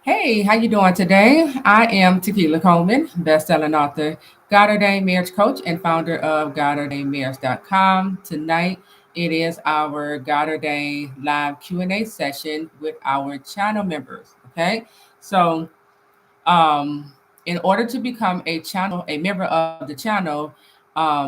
Hey, how you doing today? I am Tequila Coleman, best-selling author, God-ordained marriage coach, and founder of God-ordainedmarriage.com. Tonight, it is our God-ordained live Q&A session with our channel members. Okay, so um, in order to become a member of the channel,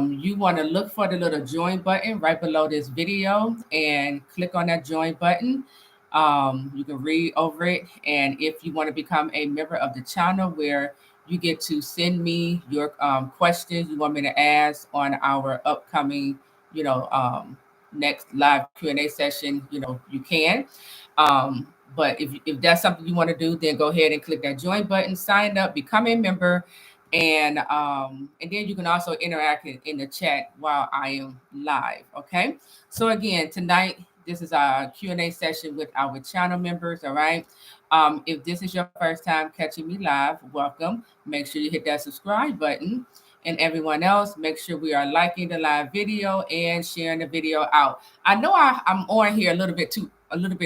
you want to look for the little join button right below this video and click on that join button. You can read over it, and if you want to become a member of the channel, where you get to send me your questions you want me to ask on our upcoming, you know, next live Q&A session, you can. But if that's something you want to do, then go ahead and click that join button, sign up, become a member, and then you can also interact in the chat while I am live. Okay. So again, tonight this is our Q&A session with our channel members. All right. If this is your first time catching me live, welcome. Make sure you hit that subscribe button. And everyone else, make sure we are liking the live video and sharing the video out. I know I'm on here a little bit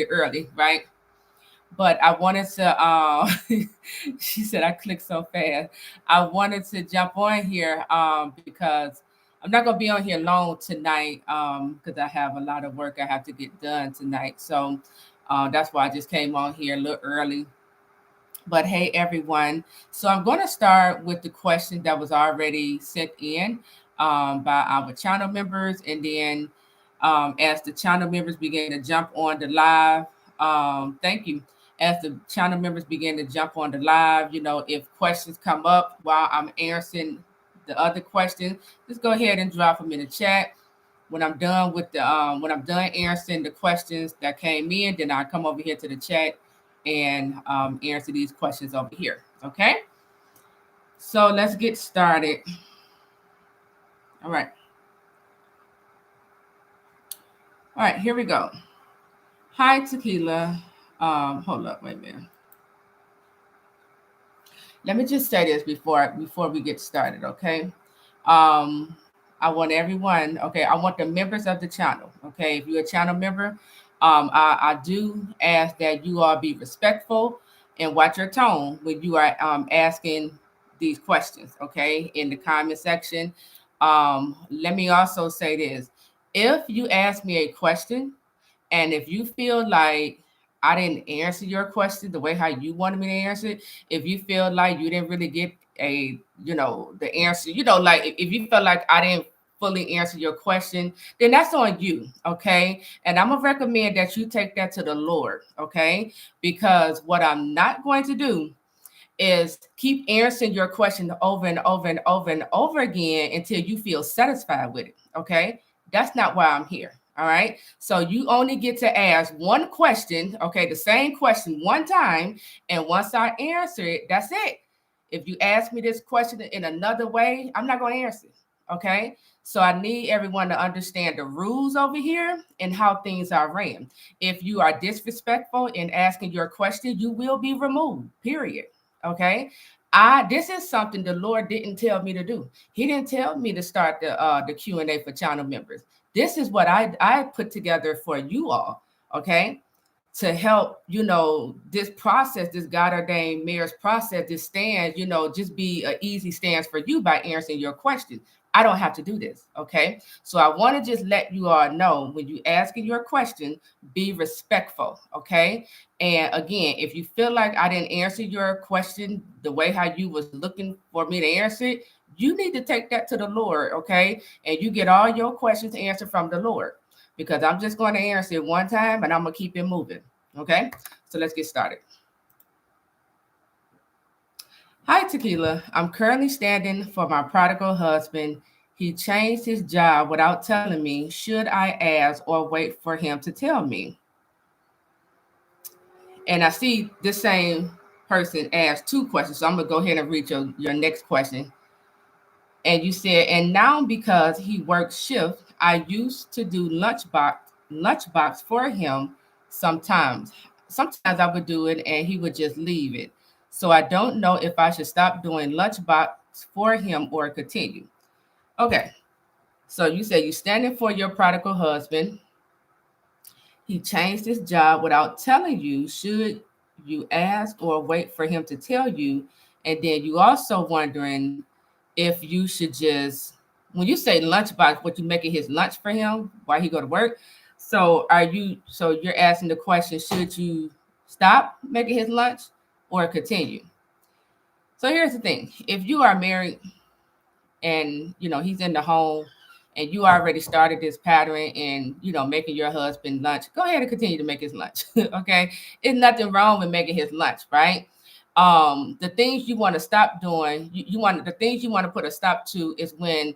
early, right? But I wanted to she said I clicked so fast. I wanted to jump on here because I'm not gonna be on here long tonight because I have a lot of work I have to get done tonight. So that's why I just came on here a little early. But hey, everyone. So I'm going to start with the question that was already sent in by our channel members. And then as the channel members begin to jump on the live, thank you. As the channel members begin to jump on the live, if questions come up while I'm answering the other questions, just go ahead and drop them in the chat. When I'm done answering the questions that came in, then I come over here to the chat and answer these questions over here. Okay, so let's get started. All right, here we go. Hi, Tequila. Hold up, wait a minute. Let me just say this before we get started. Okay, um, I want everyone. Okay, I want the members of the channel. Okay, if you're a channel member, I do ask that you all be respectful and watch your tone when you are asking these questions. Okay, in the comment section. Let me also say this: if you ask me a question and if you feel like I didn't answer your question the way how you wanted me to answer it, if you feel like you didn't really get the answer, like if you feel like I didn't fully answer your question, then that's on you. Okay. And I'm gonna recommend that you take that to the Lord. Okay. Because what I'm not going to do is keep answering your question over and over and over and over again until you feel satisfied with it. Okay. That's not why I'm here. All right. So you only get to ask one question. Okay. The same question one time. And once I answer it, that's it. If you ask me this question in another way, I'm not going to answer it. Okay. So I need everyone to understand the rules over here and how things are ran. If you are disrespectful in asking your question, you will be removed, period. Okay. This is something the Lord didn't tell me to do. He didn't tell me to start the Q&A for channel members. This is what I put together for you all, okay? To help, this process, this God ordained marriage process, this stand, just be an easy stance for you by answering your questions. I don't have to do this, okay? So I want to just let you all know when you asking your question, be respectful, okay? And again, if you feel like I didn't answer your question the way how you was looking for me to answer it, you need to take that to the Lord, okay? And you get all your questions answered from the Lord, because I'm just going to answer it one time and I'm going to keep it moving, okay? So let's get started. Hi, Tequila. I'm currently standing for my prodigal husband. He changed his job without telling me. Should I ask or wait for him to tell me? And I see this same person asked two questions. So I'm going to go ahead and read your next question. And you said, and now because he works shift, I used to do lunchbox for him sometimes. Sometimes I would do it and he would just leave it. So I don't know if I should stop doing lunchbox for him or continue. Okay. So you said you standing for your prodigal husband. He changed his job without telling you. Should you ask or wait for him to tell you? And then you also wondering if you should just, when you say lunchbox, what you making his lunch for him while he go to work. So you're asking the question, should you stop making his lunch or continue? So here's the thing. If you are married and he's in the home and you already started this pattern and making your husband lunch, go ahead and continue to make his lunch. Okay, it's nothing wrong with making his lunch, right? The things you want to stop doing, you want the things you want to put a stop to is when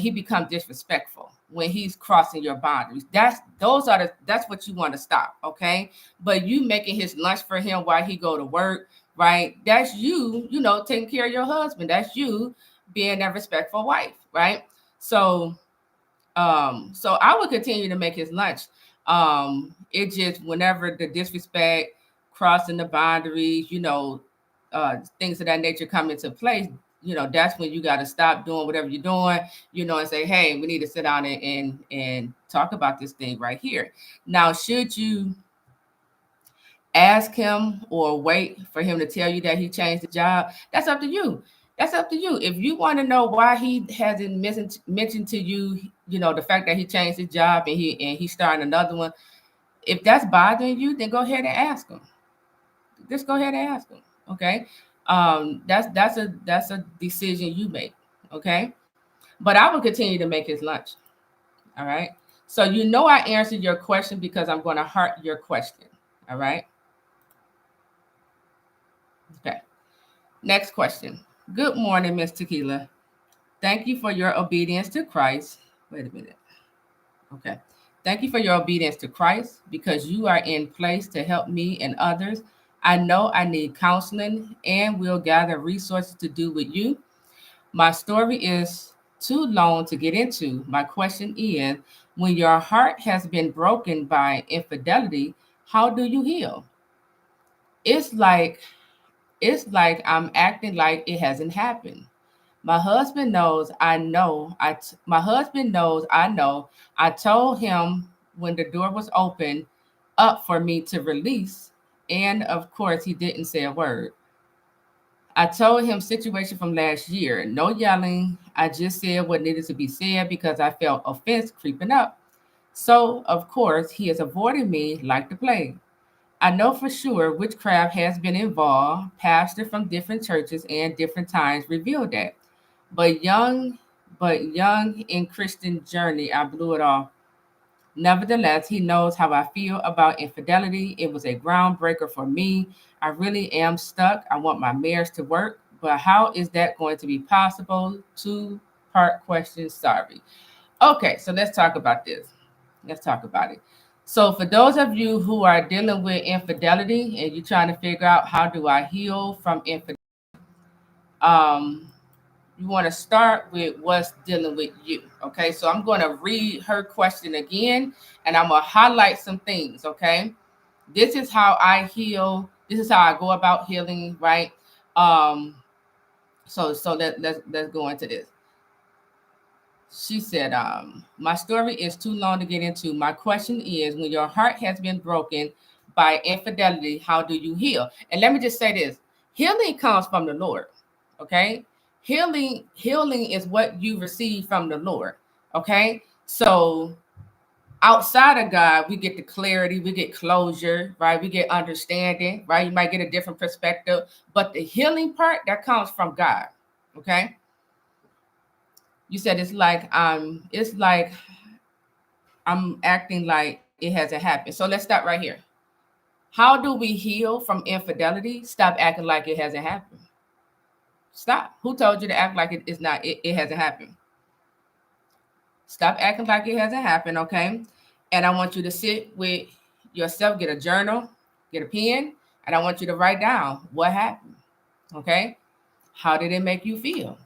he becomes disrespectful, when he's crossing your boundaries. That's what you want to stop. Okay, but you making his lunch for him while he go to work, right? That's taking care of your husband. That's you being a respectful wife, right? So I would continue to make his lunch. It just, whenever the disrespect, crossing the boundaries, things of that nature come into place, that's when you got to stop doing whatever you're doing, and say, hey, we need to sit down and talk about this thing right here. Now, should you ask him or wait for him to tell you that he changed the job? That's up to you. That's up to you. If you want to know why he hasn't mentioned to you, the fact that he changed his job and he's starting another one, if that's bothering you, then go ahead and ask him. Just go ahead and ask him. Okay. That's a decision you make. Okay. But I will continue to make his lunch. All right. So I answered your question because I'm going to heart your question. All right. Okay. Next question. Good morning, Miss Tequila. Thank you for your obedience to Christ. Wait a minute. Okay. Thank you for your obedience to Christ because you are in place to help me and others. I know I need counseling and will gather resources to do with you. My story is too long to get into. My question is, when your heart has been broken by infidelity, how do you heal? It's like I'm acting like it hasn't happened. My husband knows I know. My husband knows I know. I told him when the door was open up for me to release, and of course he didn't say a word. I told him situation from last year. No yelling. I just said what needed to be said because I felt offense creeping up. So of course he is avoiding me like the plague. I know for sure witchcraft has been involved. Pastor from different churches and different times revealed that. But young in Christian journey, I blew it off. Nevertheless, he knows how I feel about infidelity. It was a groundbreaker for me. I really am stuck. I want my marriage to work, but how is that going to be possible? Two-part question. Sorry. Okay, so let's talk about this. Let's talk about it. So, for those of you who are dealing with infidelity and you're trying to figure out how do I heal from infidelity, um, you want to start with what's dealing with you. Okay, so I'm going to read her question again and I'm going to highlight some things. Okay, this is how I heal. This is how I go about healing, right? Um, let's go into this. She said, my story is too long to get into. My question is, when your heart has been broken by infidelity, how do you heal? And let me just say this: healing comes from the Lord. Okay, healing is what you receive from the Lord. Okay, so outside of God, we get the clarity, we get closure, right? We get understanding, right? You might get a different perspective, but the healing part that comes from God. Okay, you said it's like I'm acting like it hasn't happened. So let's start right here. How do we heal from infidelity? Stop acting like it hasn't happened. Stop. Who told you to act like it hasn't happened? Stop acting like it hasn't happened, okay? And I want you to sit with yourself, get a journal, get a pen, and I want you to write down what happened. Okay? How did it make you feel?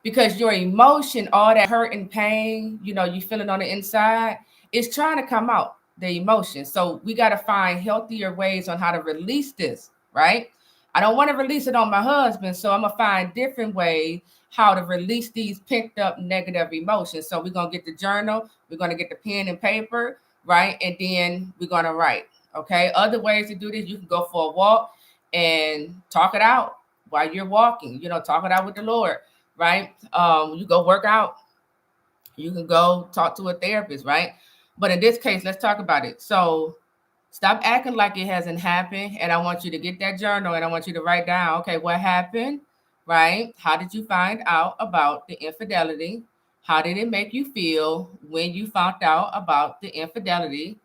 Because your emotion, all that hurt and pain, you feel it on the inside, it's trying to come out, the emotion. So we got to find healthier ways on how to release this, right? I don't want to release it on my husband, so I'm going to find different ways how to release these picked up negative emotions. So we're going to get the journal, we're going to get the pen and paper, right? And then we're going to write. Okay. Other ways to do this, you can go for a walk and talk it out while you're walking, talk it out with the Lord, right? You go work out, you can go talk to a therapist, right? But in this case, let's talk about it. So stop acting like it hasn't happened. And I want you to get that journal and I want you to write down, okay, what happened, right? How did you find out about the infidelity? How did it make you feel when you found out about the infidelity?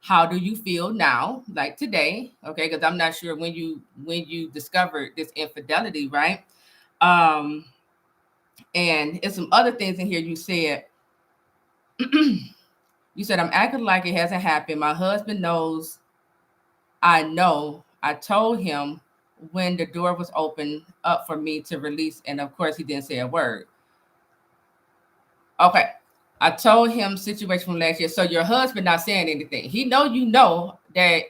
How do you feel now, like today? Okay, because I'm not sure when you discovered this infidelity, right? Um, and it's some other things in here you said. You said, I'm acting like it hasn't happened. My husband knows I know. I told him when the door was open up for me to release. And of course, he didn't say a word. Okay. I told him situation from last year. So your husband not saying anything. He know that,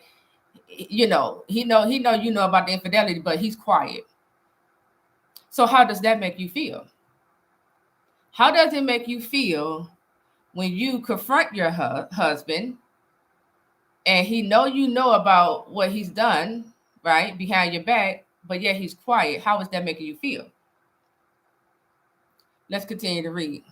he know about the infidelity, but he's quiet. So how does that make you feel? How does it make you feel when you confront your husband and he know about what he's done, right, behind your back, but yet he's quiet? How is that making you feel? Let's continue to read.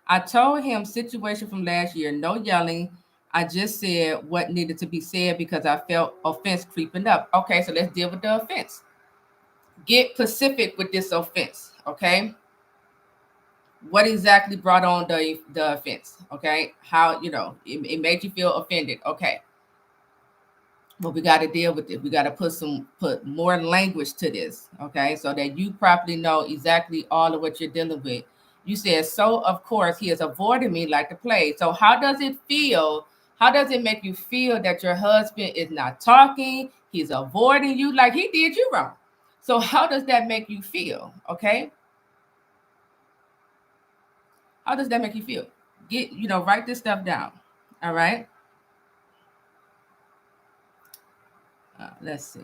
I told him situation from last year, no yelling. I just said what needed to be said because I felt offense creeping up. Okay, so let's deal with the offense. Get specific with this offense, okay? What exactly brought on the offense, okay? How, it made you feel offended, okay? But we got to deal with it. We got to put more language to this, okay? So that you properly know exactly all of what you're dealing with. You said, so of course he is avoiding me like the plague. So how does it feel? How does it make you feel that your husband is not talking? He's avoiding you like he did you wrong. So how does that make you feel? Okay. How does that make you feel? Write this stuff down. All right. Let's see.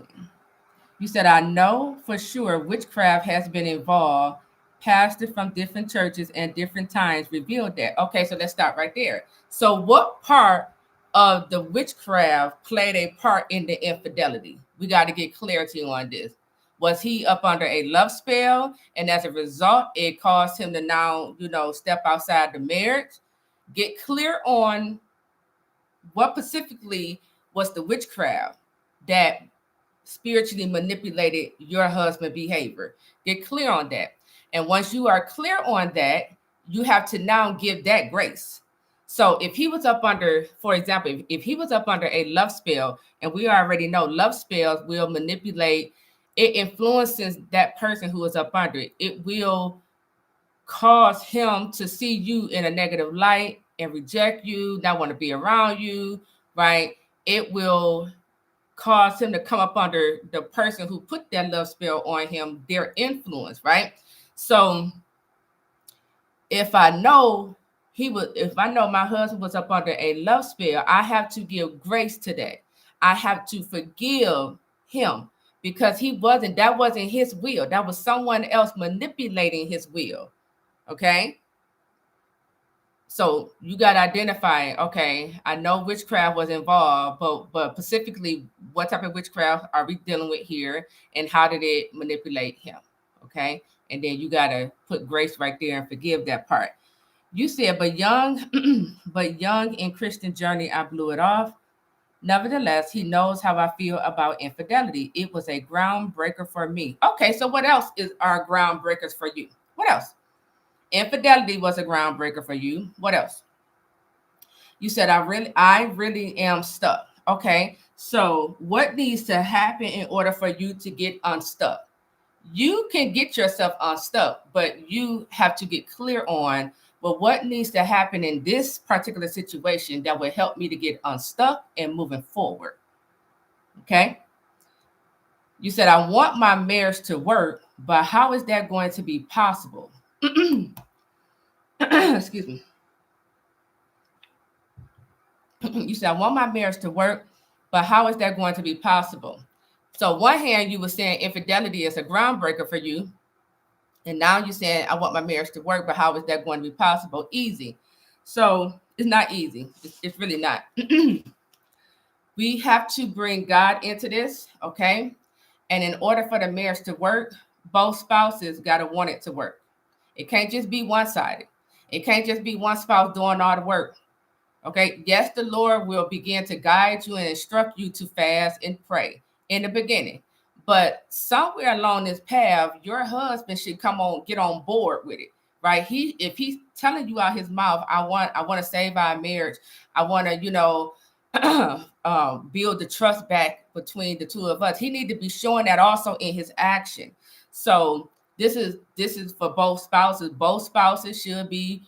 You said, I know for sure witchcraft has been involved. Pastors from different churches and different times revealed that. Okay, so let's stop right there. So, what part of the witchcraft played a part in the infidelity? We got to get clarity on this. Was he up under a love spell? And as a result, it caused him to now, step outside the marriage? Get clear on what specifically was the witchcraft that spiritually manipulated your husband's behavior. Get clear on that. And once you are clear on that, you have to now give that grace. So if he was up under, for example, if he was up under a love spell, and we already know love spells will manipulate, it influences that person who is up under it. It will cause him to see you in a negative light and reject you, not want to be around you, right? It will cause him to come up under the person who put that love spell on him, their influence, right? So if I know my husband was up under a love spell, I have to give grace to that. I have to forgive him because that wasn't his will. That was someone else manipulating his will. Okay. So you got to identify, okay, I know witchcraft was involved, but specifically what type of witchcraft are we dealing with here and how did it manipulate him? Okay. And then you got to put grace right there and forgive that part. You said, but young in Christian journey, I blew it off. Nevertheless, he knows how I feel about infidelity. It was a groundbreaker for me. Okay. So what else are groundbreakers for you? What else? Infidelity was a groundbreaker for you. What else? You said, I really am stuck. Okay. So what needs to happen in order for you to get unstuck? You can get yourself unstuck, but you have to get clear on, well, what needs to happen in this particular situation that will help me to get unstuck and moving forward. Okay. You said, I want my marriage to work, but how is that going to be possible? Excuse me. You said, I want my marriage to work, but how is that going to be possible? So one hand, you were saying infidelity is a groundbreaker for you. And now you're saying, I want my marriage to work, but how is that going to be possible? Easy. So it's not easy. It's really not. We have to bring God into this, okay? And in order for the marriage to work, both spouses got to want it to work. It can't just be one sided. It can't just be one spouse doing all the work. Okay. Yes, the Lord will begin to guide you and instruct you to fast and pray in the beginning. But somewhere along this path, your husband should get on board with it. Right. If he's telling you out his mouth, I want to save our marriage. I want to, build the trust back between the two of us. He need to be showing that also in his action. So this is for both spouses. Both spouses should be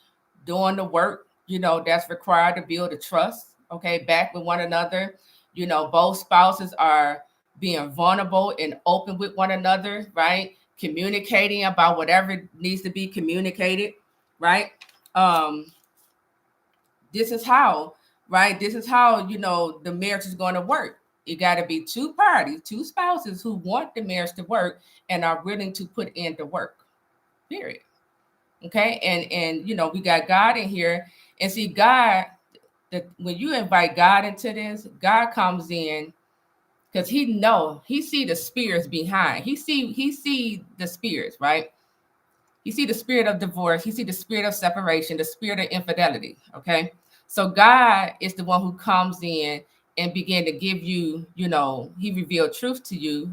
doing the work, that's required to build a trust, okay, back with one another. Both spouses are being vulnerable and open with one another, right? Communicating about whatever needs to be communicated, right? Um, this is how, right? This is how, the marriage is going to work. It got to be two parties, two spouses who want the marriage to work and are willing to put in the work, period. Okay. And we got God in here, and see God, when you invite God into this, God comes in because he see the spirits behind. He see the spirits, right? He see the spirit of divorce. He see the spirit of separation, the spirit of infidelity. Okay. So God is the one who comes in and begin to give you, he revealed truth to you.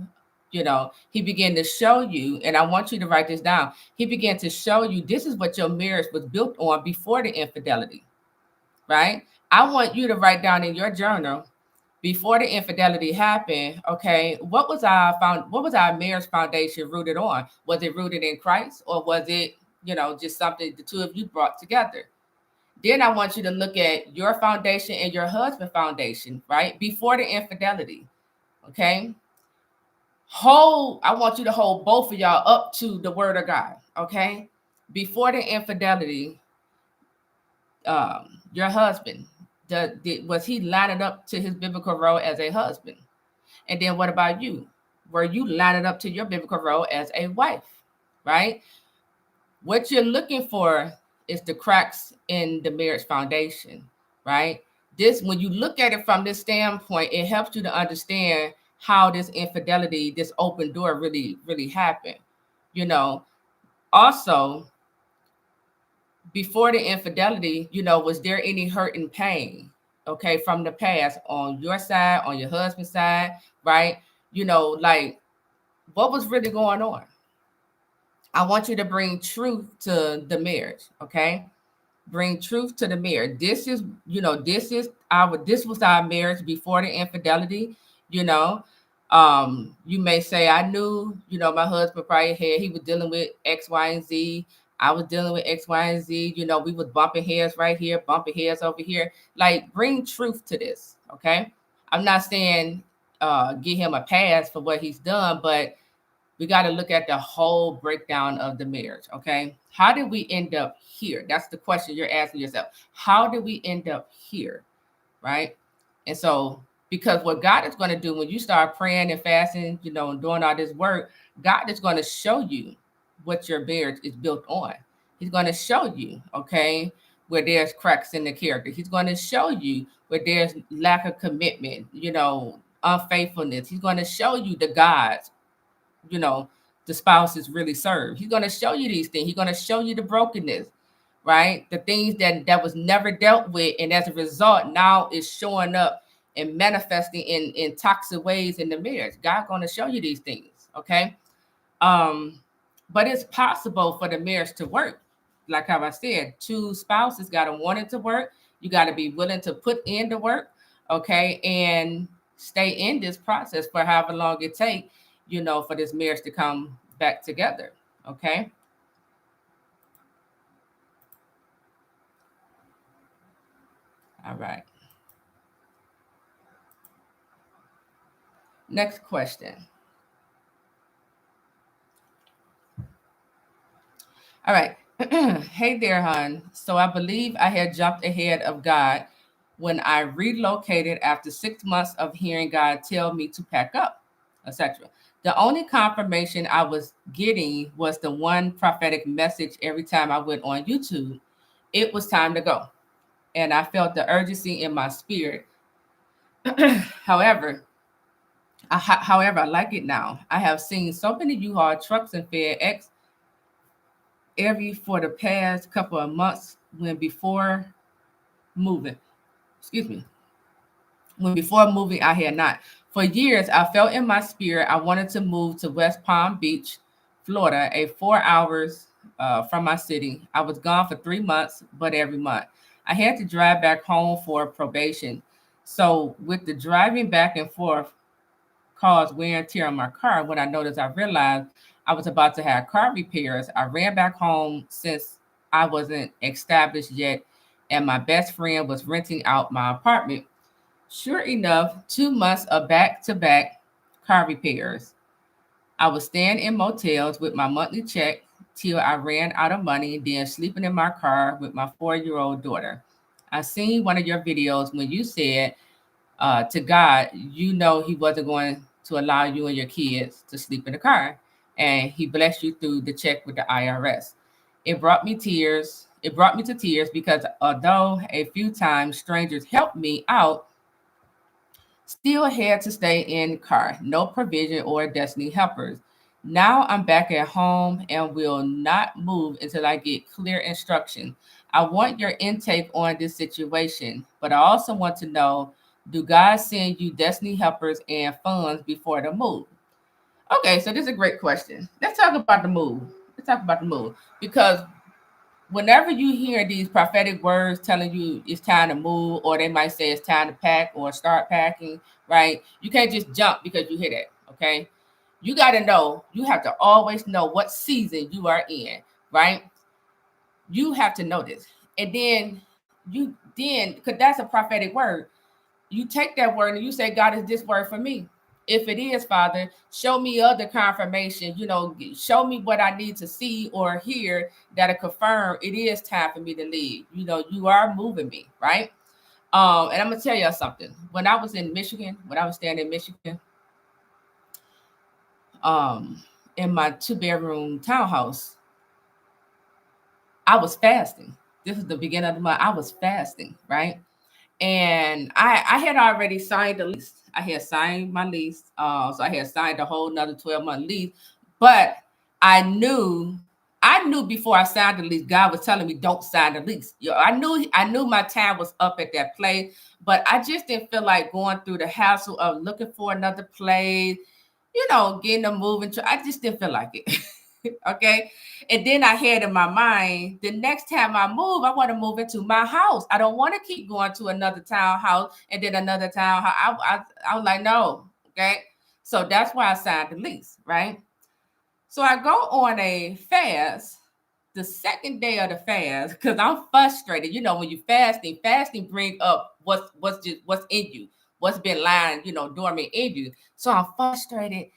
He began to show you, and I want you to write this down. He began to show you this is what your marriage was built on before the infidelity, right? I want you to write down in your journal, before the infidelity happened, okay, what was our marriage foundation rooted on? Was it rooted in Christ, or was it, just something the two of you brought together? Then I want you to look at your foundation and your husband's foundation, right? Before the infidelity. Okay. I want you to hold both of y'all up to the word of God. Okay. Before the infidelity, your husband, was he lining up to his biblical role as a husband? And then what about you? Were you lining up to your biblical role as a wife? Right? What you're looking for is the cracks in the marriage foundation, right? When you look at it from this standpoint, it helps you to understand how this infidelity, this open door really, really happened. Also, before the infidelity, was there any hurt and pain, okay, from the past on your side, on your husband's side, right? Like, what was really going on? I want you to bring truth to the marriage, okay? Bring truth to the marriage. This was our marriage before the infidelity. you know you may say, I knew, my husband probably he was dealing with X, Y, and Z. I was dealing with X, Y, and Z. We was bumping heads right here, bumping heads over here. Like, bring truth to this, okay? I'm not saying give him a pass for what he's done, but we got to look at the whole breakdown of the marriage, okay? How did we end up here? That's the question you're asking yourself. How did we end up here, right? And so, because what God is going to do when you start praying and fasting, and doing all this work, God is going to show you what your marriage is built on. He's going to show you, okay, where there's cracks in the character. He's going to show you where there's lack of commitment, unfaithfulness. He's going to show you the gods, you know, the spouses really serve. He's going to show you these things. He's going to show you the brokenness, right? The things that was never dealt with. And as a result, now it's showing up and manifesting in toxic ways in the marriage. God's going to show you these things, okay? But it's possible for the marriage to work. Like how I said, two spouses got to want it to work. You got to be willing to put in the work, okay? And stay in this process for however long it takes, for this marriage to come back together. Okay. All right. Next question. All right. Hey there, hon. So I believe I had jumped ahead of God when I relocated after 6 months of hearing God tell me to pack up, etc. The only confirmation I was getting was the one prophetic message every time I went on YouTube. It was time to go. And I felt the urgency in my spirit However, however, I like it now. I have seen so many U-Haul trucks and FedEx every for the past couple of months when before moving. Excuse me. When before moving, I had not. For years, I felt in my spirit I wanted to move to West Palm Beach, Florida, a 4 hours from my city. I was gone for 3 months, but every month I had to drive back home for probation. So with the driving back and forth caused wear and tear on my car. When I realized I was about to have car repairs. I ran back home since I wasn't established yet, and my best friend was renting out my apartment. Sure enough, 2 months of back to back car repairs. I was staying in motels with my monthly check till I ran out of money, then sleeping in my car with my 4-year-old daughter. I seen one of your videos when you said to God, you know, He wasn't going to allow you and your kids to sleep in the car, and He blessed you through the check with the IRS. It brought me tears. It brought me to tears because although a few times strangers helped me out, still had to stay in car, no provision or destiny helpers. Now I'm back at home and will not move until I get clear instruction. I want your intake on this situation, but I also want to know, do God send you destiny helpers and funds before the move? Okay, so this is a great question. Let's talk about the move. Let's talk about the move because whenever you hear these prophetic words telling you it's time to move, or they might say it's time to pack or start packing, right? You can't just jump because you hear that, okay? You got to know, you have to always know what season you are in, right? You have to know this. And because that's a prophetic word, you take that word and you say, God, is this word for me? If it is, Father, show me other confirmation, show me what I need to see or hear that'll confirm it is time for me to leave. You are moving me, right? And I'm gonna tell you something. When I was in Michigan, when I was staying in Michigan, um, in my 2-bedroom townhouse, I was fasting. This is the beginning of the month. I was fasting, right? And I had already signed the lease. I had signed my lease, so I had signed a whole another 12-month lease. But I knew before I signed the lease, God was telling me don't sign the lease. I knew my time was up at that place, but I just didn't feel like going through the hassle of looking for another place, getting a moving. I just didn't feel like it. Okay. And then I had in my mind, the next time I move, I want to move into my house. I don't want to keep going to another townhouse and then another townhouse. I was like, no. Okay. So that's why I signed the lease, right? So I go on a fast the second day of the fast because I'm frustrated. When you fasting bring up what's in you, what's been lying, dormant in you. So I'm frustrated.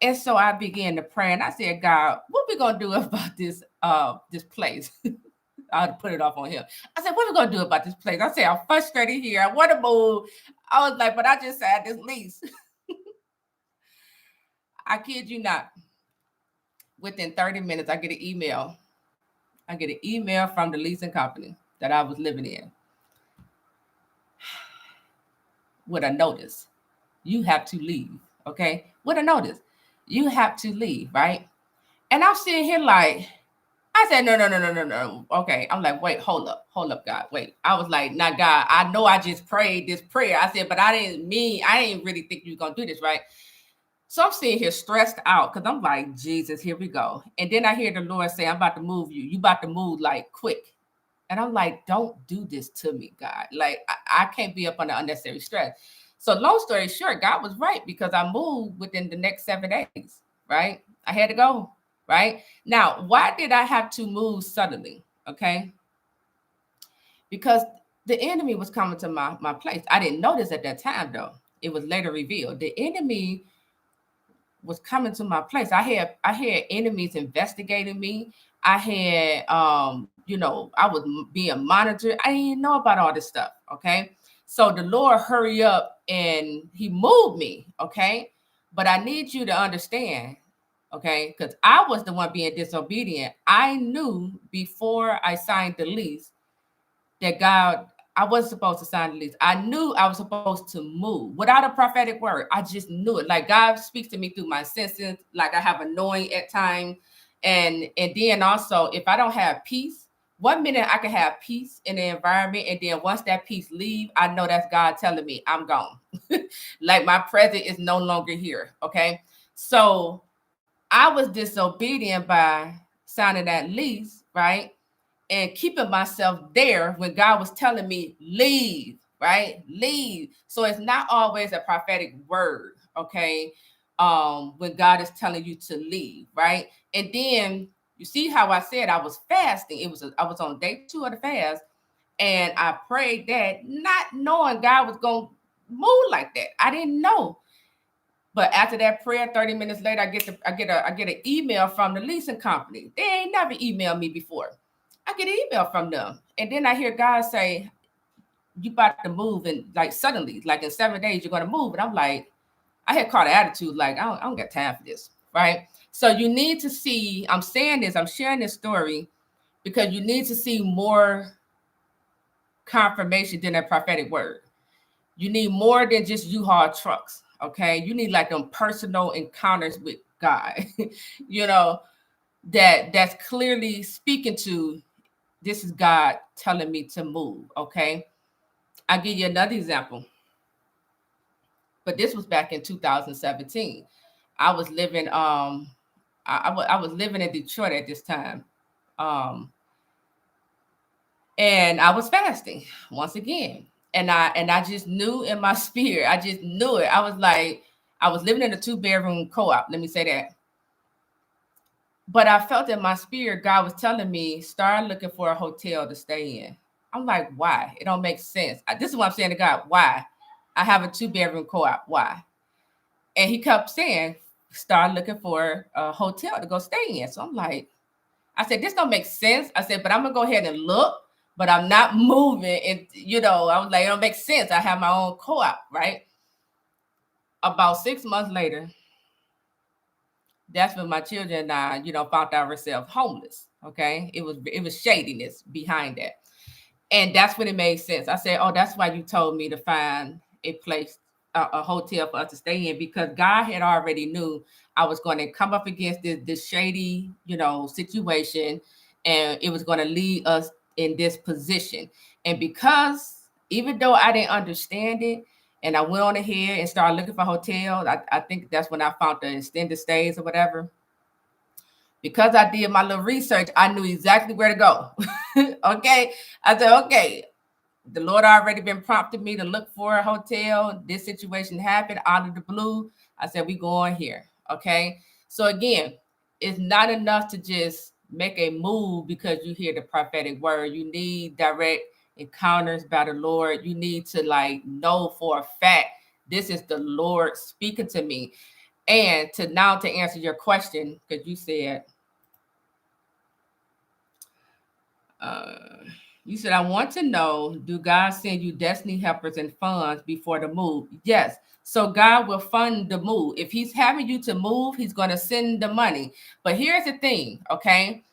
And so I began to pray and I said, God, what we gonna do about this place? I had to put it off on him. I said, what we gonna do about this place? I said, I'm frustrated here. I want to move. I was like, but I just signed this lease. I kid you not. Within 30 minutes, I get an email. I get an email from the leasing company that I was living in with a notice. You have to leave. Okay. With a notice. You have to leave, right? And I'm sitting here like, I said, no, no, no, no, no, no. Okay. I'm like, wait, hold up, God. Wait. I was like, nah, God, I know I just prayed this prayer. I said, but I didn't really think you were going to do this, right? So I'm sitting here stressed out because I'm like, Jesus, here we go. And then I hear the Lord say, I'm about to move you. You about to move like quick. And I'm like, don't do this to me, God. Like, I can't be up under unnecessary stress. So long story short, God was right because I moved within the next 7 days, right? I had to go, right? Now, why did I have to move suddenly? Okay. Because the enemy was coming to my place. I didn't notice at that time, though. It was later revealed. The enemy was coming to my place. I had enemies investigating me. I had I was being monitored. I didn't know about all this stuff. Okay. So the Lord hurry up and he moved me. Okay. But I need you to understand, okay, because I was the one being disobedient. I knew before I signed the lease that God I wasn't supposed to sign the lease. I knew I was supposed to move without a prophetic word. I just knew it. Like God speaks to me through my senses. Like I have a knowing at times. And then also, if I don't have peace, 1 minute I can have peace in the environment, and then once that peace leave, I know that's God telling me I'm gone. Like my presence is no longer here. Okay, so I was disobedient by signing that lease, right? And keeping myself there when God was telling me leave, right? Leave. So it's not always a prophetic word, okay? When God is telling you to leave, right? And then you see how I said I was fasting. I was on day 2 of the fast, and I prayed that, not knowing God was gonna move like that. I didn't know. But after that prayer, 30 minutes later, I get an email from the leasing company. They ain't never emailed me before. I get an email from them. And then I hear God say, you about to move, and like suddenly, like in 7 days, you're gonna move. And I'm like, I had caught an attitude, like, I don't got time for this, right? So you need to see, I'm saying this, I'm sharing this story because you need to see more confirmation than a prophetic word. You need more than just U-Haul trucks, okay? You need like them personal encounters with God, you know, that's clearly speaking to, this is God telling me to move, okay? I'll give you another example, but this was back in 2017. I was living, I was living in Detroit at this time, um, and I was fasting once again, and I just knew in my spirit, I just knew it. I was like, I was living in a 2-bedroom co-op. Let me say that. But I felt in my spirit, God was telling me, start looking for a hotel to stay in. I'm like, why? It don't make sense. This is what I'm saying to God. Why? I have a 2-bedroom co-op. Why? And he kept saying, start looking for a hotel to go stay in. So I'm like, I said, this don't make sense. I said, but I'm gonna go ahead and look, but I'm not moving. And I was like, it don't make sense. I have my own co-op, right? About 6 months later, that's when my children and I, found ourselves homeless. Okay. It was shadiness behind that. And that's when it made sense. I said, oh, that's why you told me to find a place, a hotel for us to stay in, because God had already knew I was going to come up against this shady, situation, and it was going to lead us in this position. And because even though I didn't understand it, and I went on ahead and started looking for hotels, I think that's when I found the extended stays or whatever. Because I did my little research, I knew exactly where to go. Okay. I said, okay, the Lord already been prompting me to look for a hotel. This situation happened out of the blue. I said, we going here. Okay. So again, it's not enough to just make a move because you hear the prophetic word. You need direct encounters by the Lord. You need to know for a fact, this is the Lord speaking to me. And to answer your question, because you said, you said, I want to know, do God send you destiny helpers and funds before the move? Yes. So God will fund the move. If he's having you to move, he's going to send the money. But here's the thing, okay?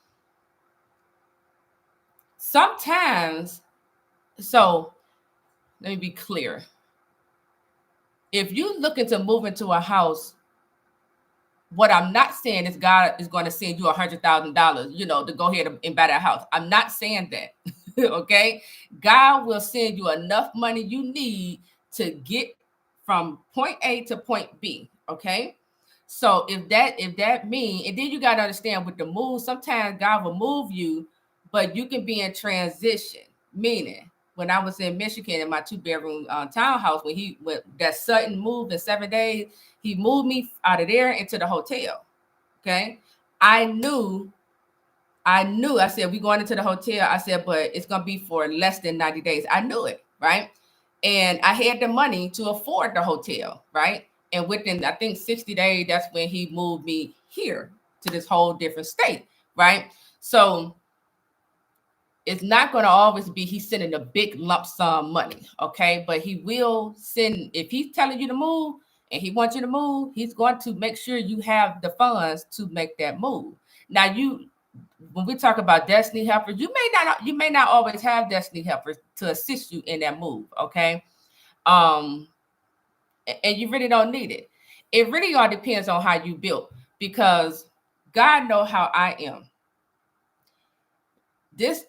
Sometimes, so let me be clear. If you looking to move into a house, what I'm not saying is God is going to send you $100,000, to go ahead and buy that house. I'm not saying that. Okay. God will send you enough money you need to get from point A to point B. Okay. So if that mean, and then you got to understand with the move, sometimes God will move you, but you can be in transition. Meaning, when I was in Michigan in my 2-bedroom townhouse, when that sudden move in 7 days, he moved me out of there into the hotel. Okay. I knew, I said, we going into the hotel. I said, but it's going to be for less than 90 days. I knew it. Right. And I had the money to afford the hotel. Right. And within, I think 60 days, that's when he moved me here to this whole different state. Right. So it's not going to always be he's sending a big lump sum money. Okay. But he will send, if he's telling you to move and he wants you to move, he's going to make sure you have the funds to make that move. Now, when we talk about destiny helpers, you may not always have destiny helpers to assist you in that move. Okay. Um, and you really don't need it. It really all depends on how you built, because God know how I am. This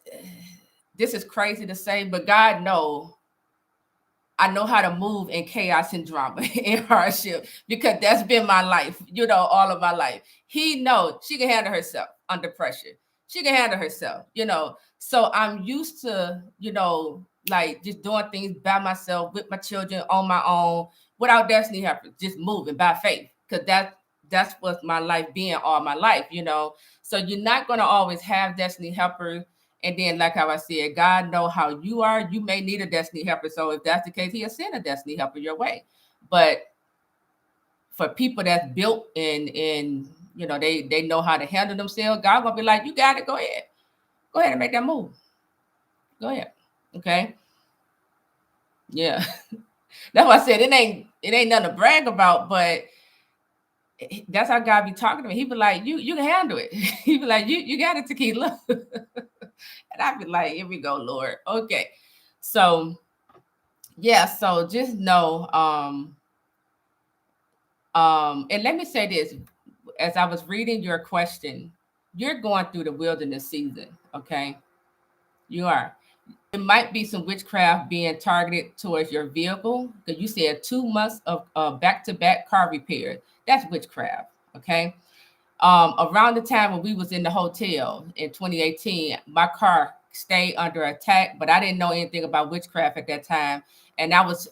this is crazy to say, but God know I know how to move in chaos and drama and hardship, because that's been my life, all of my life. He knows she can handle herself under pressure. She can handle herself. So I'm used to, like just doing things by myself with my children on my own without destiny helpers, just moving by faith. Because that's what my life being all my life. So you're not gonna always have destiny helpers, and then, like how I said, God know how you are. You may need a destiny helper. So if that's the case, He'll send a destiny helper your way. But for people that's built and they know how to handle themselves, God gonna be like, you got it. Go ahead and make that move. Go ahead. Okay. Yeah. That's why I said it ain't nothing to brag about, but that's how God be talking to me. He be like, you can handle it. He be like, you got it, tequila. And I be like, here we go, Lord. Okay. So yeah, so just know, and let me say this, as I was reading your question, you're going through the wilderness season, okay? You are. It might be some witchcraft being targeted towards your vehicle, because you said 2 months of back-to-back car repairs. That's witchcraft, okay? Around the time when we was in the hotel in 2018, my car stayed under attack, but I didn't know anything about witchcraft at that time. And I was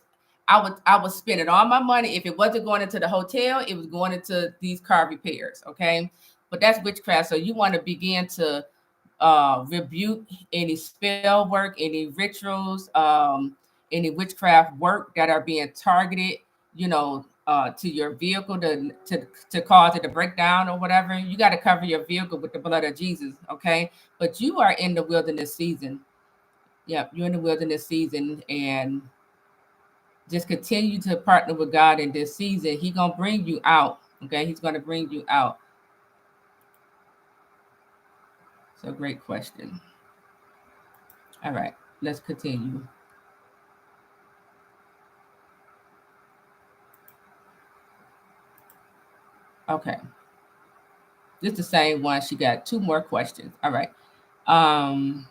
spending all my money. If it wasn't going into the hotel, it was going into these car repairs. Okay. But that's witchcraft. So you want to begin to rebuke any spell work, any rituals, any witchcraft work that are being targeted, to your vehicle to cause it to break down or whatever. You got to cover your vehicle with the blood of Jesus, okay? But you are in the wilderness season. Yep, you're in the wilderness season, and just continue to partner with God in this season. He's gonna bring you out, okay? He's gonna bring you out. So great question. All right, let's continue. Okay, this is the same one. She got two more questions. All right. Um,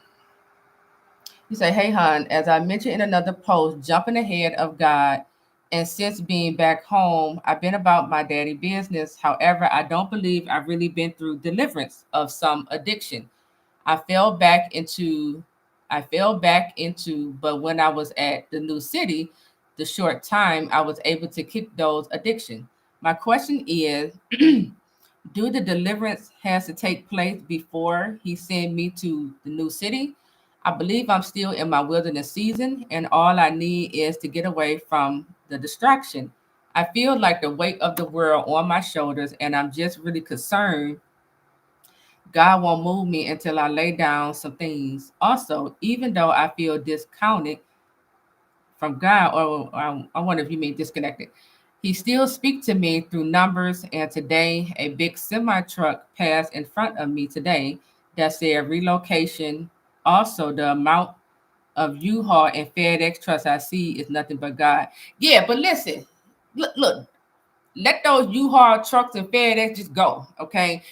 you say, hey, hon, as I mentioned in another post, jumping ahead of God, and since being back home, I've been about my daddy business. However, I don't believe I've really been through deliverance of some addiction. I fell back into, but when I was at the new city, the short time I was able to kick those addiction. My question is, do the deliverance has to take place before he send me to the new city? I believe I'm still in my wilderness season, and all I need is to get away from the distraction. I feel like the weight of the world on my shoulders, and I'm just really concerned God won't move me until I lay down some things. Also, even though I feel discounted from God, or I wonder if you mean disconnected, He still speaks to me through numbers. And today, a big semi truck passed in front of me today that said relocation. Also, the amount of U-Haul and FedEx trucks I see is nothing but God. Yeah, but listen, look, let those U-Haul trucks and FedEx just go, okay?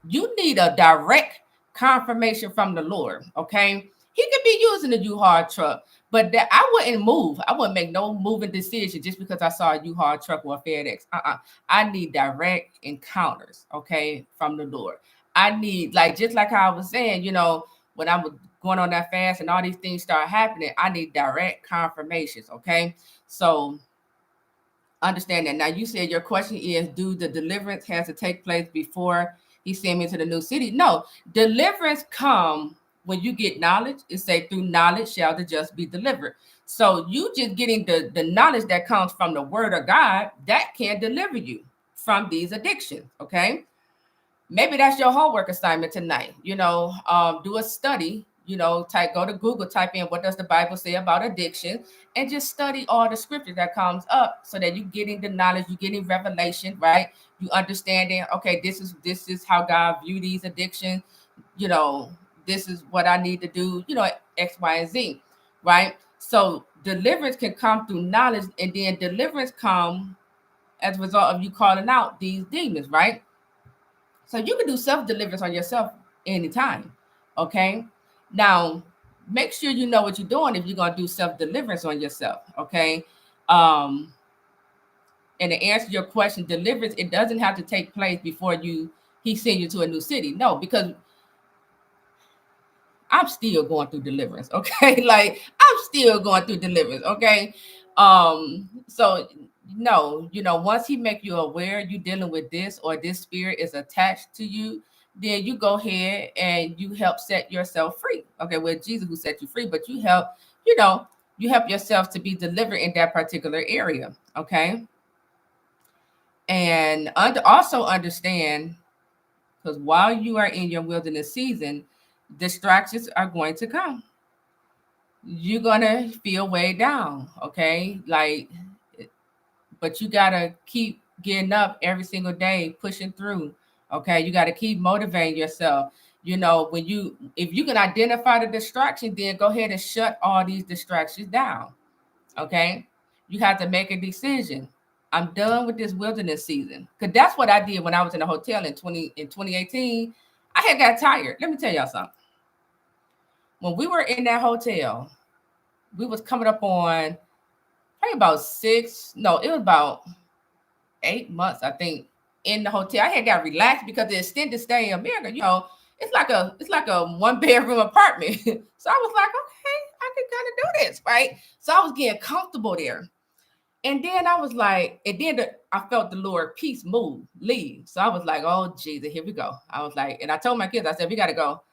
You need a direct confirmation from the Lord, okay? He could be using a U-Haul truck, but that I wouldn't move. I wouldn't make no moving decision just because I saw a U-Haul truck or a FedEx. I need direct encounters, okay, from the Lord. I need, like, just like how I was saying, when I was going on that fast and all these things start happening, I need direct confirmations, okay? So understand that. Now, you said your question is, do the deliverance has to take place before he sent me to the new city? No, deliverance come when you get knowledge. It say through knowledge shall the just be delivered. So you just getting the knowledge that comes from the word of God that can deliver you from these addictions. Okay. Maybe that's your homework assignment tonight. Do a study. Go to Google, type in what does the Bible say about addiction, and just study all the scriptures that comes up, so that you getting the knowledge, you getting revelation, right? You understanding, okay, this is how God view these addictions. you know, this is what I need to do, you know, X, Y, and Z, right? So deliverance can come through knowledge, and then deliverance come as a result of you calling out these demons, right? So you can do self-deliverance on yourself anytime. Okay. Now make sure you know what you're doing if you're gonna do self-deliverance on yourself. Okay. Um, and to answer your question, deliverance, it doesn't have to take place before he send you to a new city. No, because I'm still going through deliverance. Okay. Like I'm still going through deliverance. Okay. So no, you know, once he make you aware you're dealing with this or this spirit is attached to you, then you go ahead and you help set yourself free. Okay, well, Jesus who set you free, but you help, you know, you help yourself to be delivered in that particular area. Okay. And also understand, because while you are in your wilderness season, distractions are going to come. You're gonna feel way down, okay? Like, but you gotta keep getting up every single day, pushing through. Okay, you gotta keep motivating yourself. You know, if you can identify the distraction, then go ahead and shut all these distractions down. Okay, you have to make a decision. I'm done with this wilderness season, because that's what I did when I was in a hotel in 2018. I had got tired. Let me tell y'all something. When we were in that hotel, we was coming up on probably about it was about 8 months, I think, in the hotel. I had got relaxed because the extended stay in America, you know, it's like a one bedroom apartment. So I was like, okay, I can kind of do this, right? So I was getting comfortable there. And then I was like, I felt the Lord peace leave. So I was like, oh Jesus, here we go. I was like, and I told my kids, I said, we gotta go.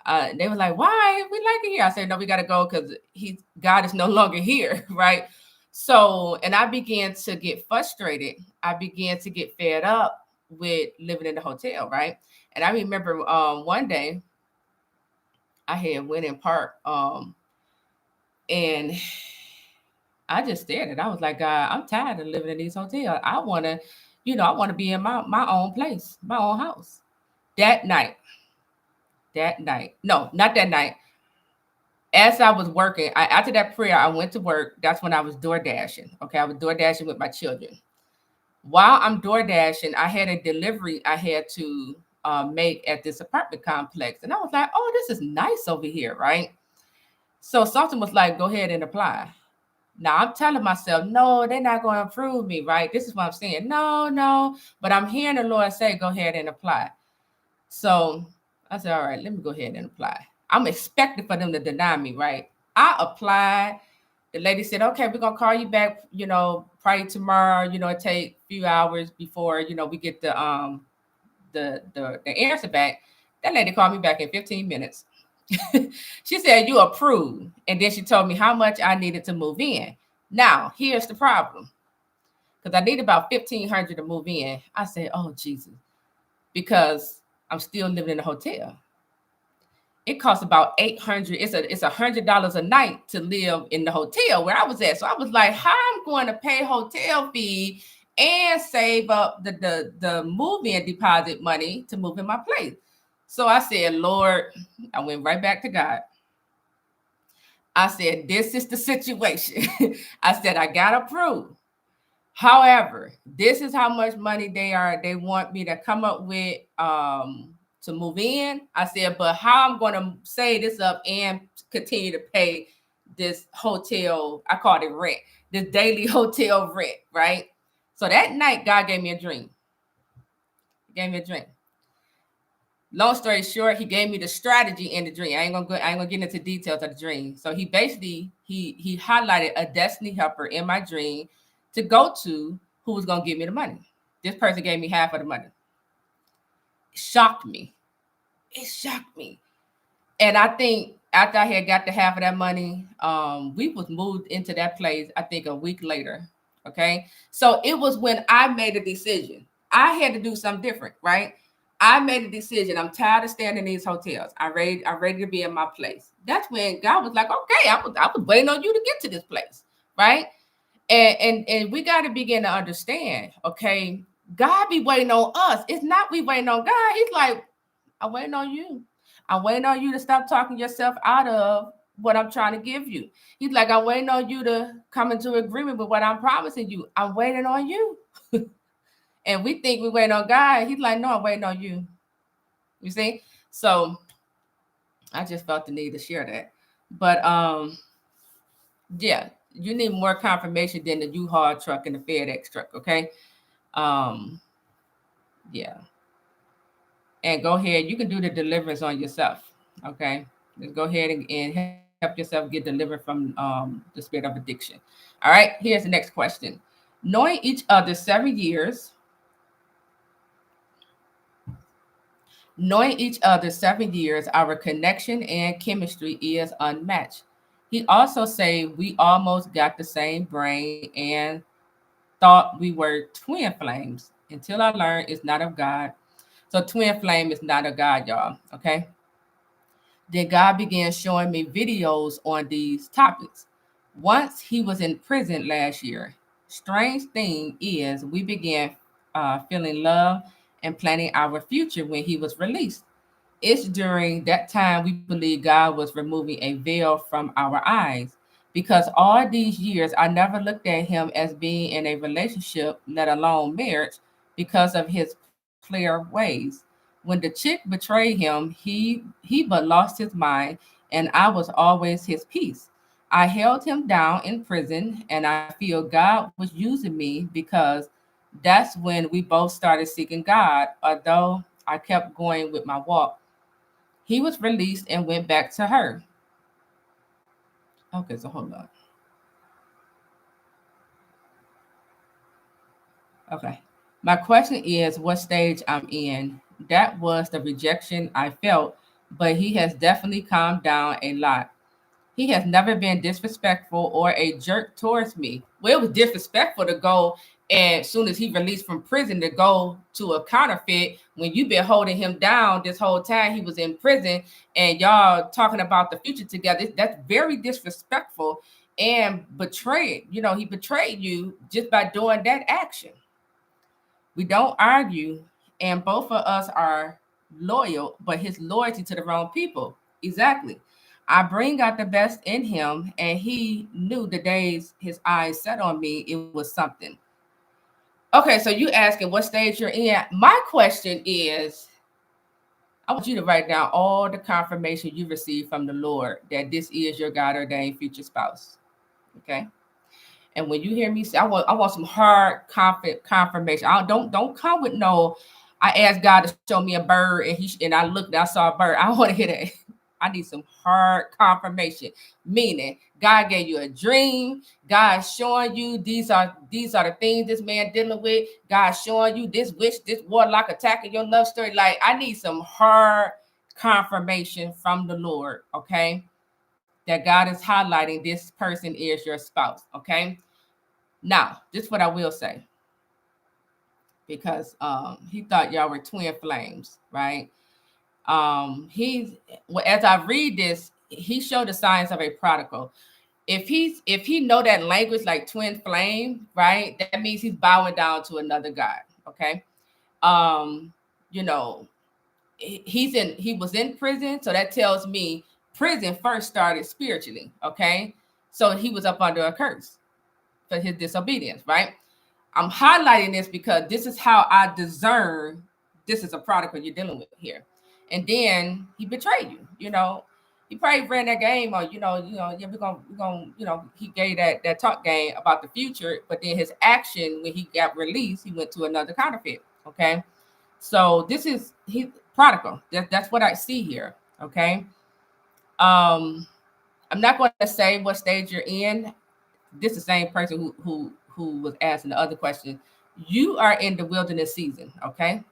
They were like, why? We like it here. I said, no, we got to go because God is no longer here. Right. So, and I began to get frustrated. I began to get fed up with living in the hotel. Right. And I remember one day I had went in park and I just stared at it. I was like, God, I'm tired of living in these hotels. I want to, I want to be in my own place, my own house. That night, no, not that night, as I was working, after that prayer, I went to work. That's when I was door dashing. Okay, I was door dashing with my children. While I'm door dashing, I had a delivery I had to make at this apartment complex, and I was like, "Oh, this is nice over here, right?" So something was like, "Go ahead and apply." Now I'm telling myself, "No, they're not going to approve me, right?" This is what I'm saying. No, no, but I'm hearing the Lord say, "Go ahead and apply." So I said, all right, let me go ahead and apply. I'm expecting for them to deny me, right? I applied. The lady said, okay, we're gonna call you back, probably tomorrow, it take a few hours before, we get the answer back. That lady called me back in 15 minutes. She said, you approved. And then she told me how much I needed to move in. Now, here's the problem. Because I need about 1,500 to move in. I said, oh Jesus, because I'm still living in a hotel. It costs about 800. It's $100 a night to live in the hotel where I was at. So I was like, how I'm going to pay hotel fee and save up the move-in deposit money to move in my place. So I said, Lord, I went right back to God. I said, this is the situation. I said, I got approved. However, this is how much money they want me to come up with to move in. I said, but how I'm going to say this up and continue to pay this hotel, I called it rent, this daily hotel rent, right? So that night, God gave me a dream. He gave me a dream. Long story short, he gave me the strategy in the dream. I ain't gonna get into details of the dream. So he basically he highlighted a destiny helper in my dream to go to who was gonna give me the money. This person gave me half of the money. It shocked me. It shocked me. And I think after I had got the half of that money, we was moved into that place, I think a week later. Okay. So it was when I made a decision. I had to do something different, right? I made a decision. I'm tired of staying in these hotels. I'm ready to be in my place. That's when God was like, okay, I was waiting on you to get to this place, right? And we got to begin to understand, okay, God be waiting on us. It's not we waiting on God. He's like, I'm waiting on you. I'm waiting on you to stop talking yourself out of what I'm trying to give you. He's like, I'm waiting on you to come into agreement with what I'm promising you. I'm waiting on you. And we think we wait on God. He's like, no, I'm waiting on you. You see? So I just felt the need to share that. But yeah, you need more confirmation than the U-Haul truck and the FedEx truck, okay? Um, yeah. And go ahead, you can do the deliverance on yourself, okay? Just go ahead and help yourself get delivered from the spirit of addiction. All right, here's the next question. Knowing each other 7 years, Knowing each other 7 years, our connection and chemistry is unmatched. He also said we almost got the same brain and thought we were twin flames until I learned it's not of God. So twin flame is not of God, y'all. Okay. Then God began showing me videos on these topics. Once he was in prison last year. Strange thing is, we began feeling love and planning our future when he was released. It's during that time we believe God was removing a veil from our eyes. Because all these years, I never looked at him as being in a relationship, let alone marriage, because of his clear ways. When the chick betrayed him, he but lost his mind, and I was always his peace. I held him down in prison, and I feel God was using me because that's when we both started seeking God, although I kept going with my walk. He was released and went back to her. Okay, so hold on. Okay. My question is what stage I'm in. That was the rejection I felt, but he has definitely calmed down a lot. He has never been disrespectful or a jerk towards me. Well, it was disrespectful to go and as soon as he released from prison to go to a counterfeit when you've been holding him down this whole time he was in prison and y'all talking about the future together. That's very disrespectful and betrayed. You know, he betrayed you just by doing that action. We don't argue, and both of us are loyal, but his loyalty to the wrong people. Exactly. I bring out the best in him, and he knew the days his eyes set on me, it was something. Okay, so you asking what stage you're in. My question is I want you to write down all the confirmation you received from the Lord that this is your God ordained future spouse. Okay. And when you hear me say, I want some hard confirmation. Don't come with no. I asked God to show me a bird, and I looked, and I saw a bird. I don't want to hear that. I need some hard confirmation, meaning God gave you a dream. God showing you these are the things this man dealing with. God showing you this witch, this warlock attacking your love story. Like I need some hard confirmation from the Lord. Okay, that God is highlighting this person is your spouse. Okay. Now, this is what I will say because he thought y'all were twin flames, right? He's as I read this, he showed the signs of a prodigal. If he know that language like twin flame, right? That means he's bowing down to another god. Okay, um, you know, he was in prison, so that tells me prison first started spiritually. Okay, so he was up under a curse for his disobedience, right? I'm highlighting this because this is how I discern this is a prodigal you're dealing with here. And then he betrayed you, He probably ran that game or, yeah, we're gonna, he gave that talk game about the future, but then his action when he got released, he went to another counterfeit. Okay. So this is he prodigal. That's what I see here. Okay. Um, I'm not going to say what stage you're in. This is the same person who was asking the other question. You are in the wilderness season, okay?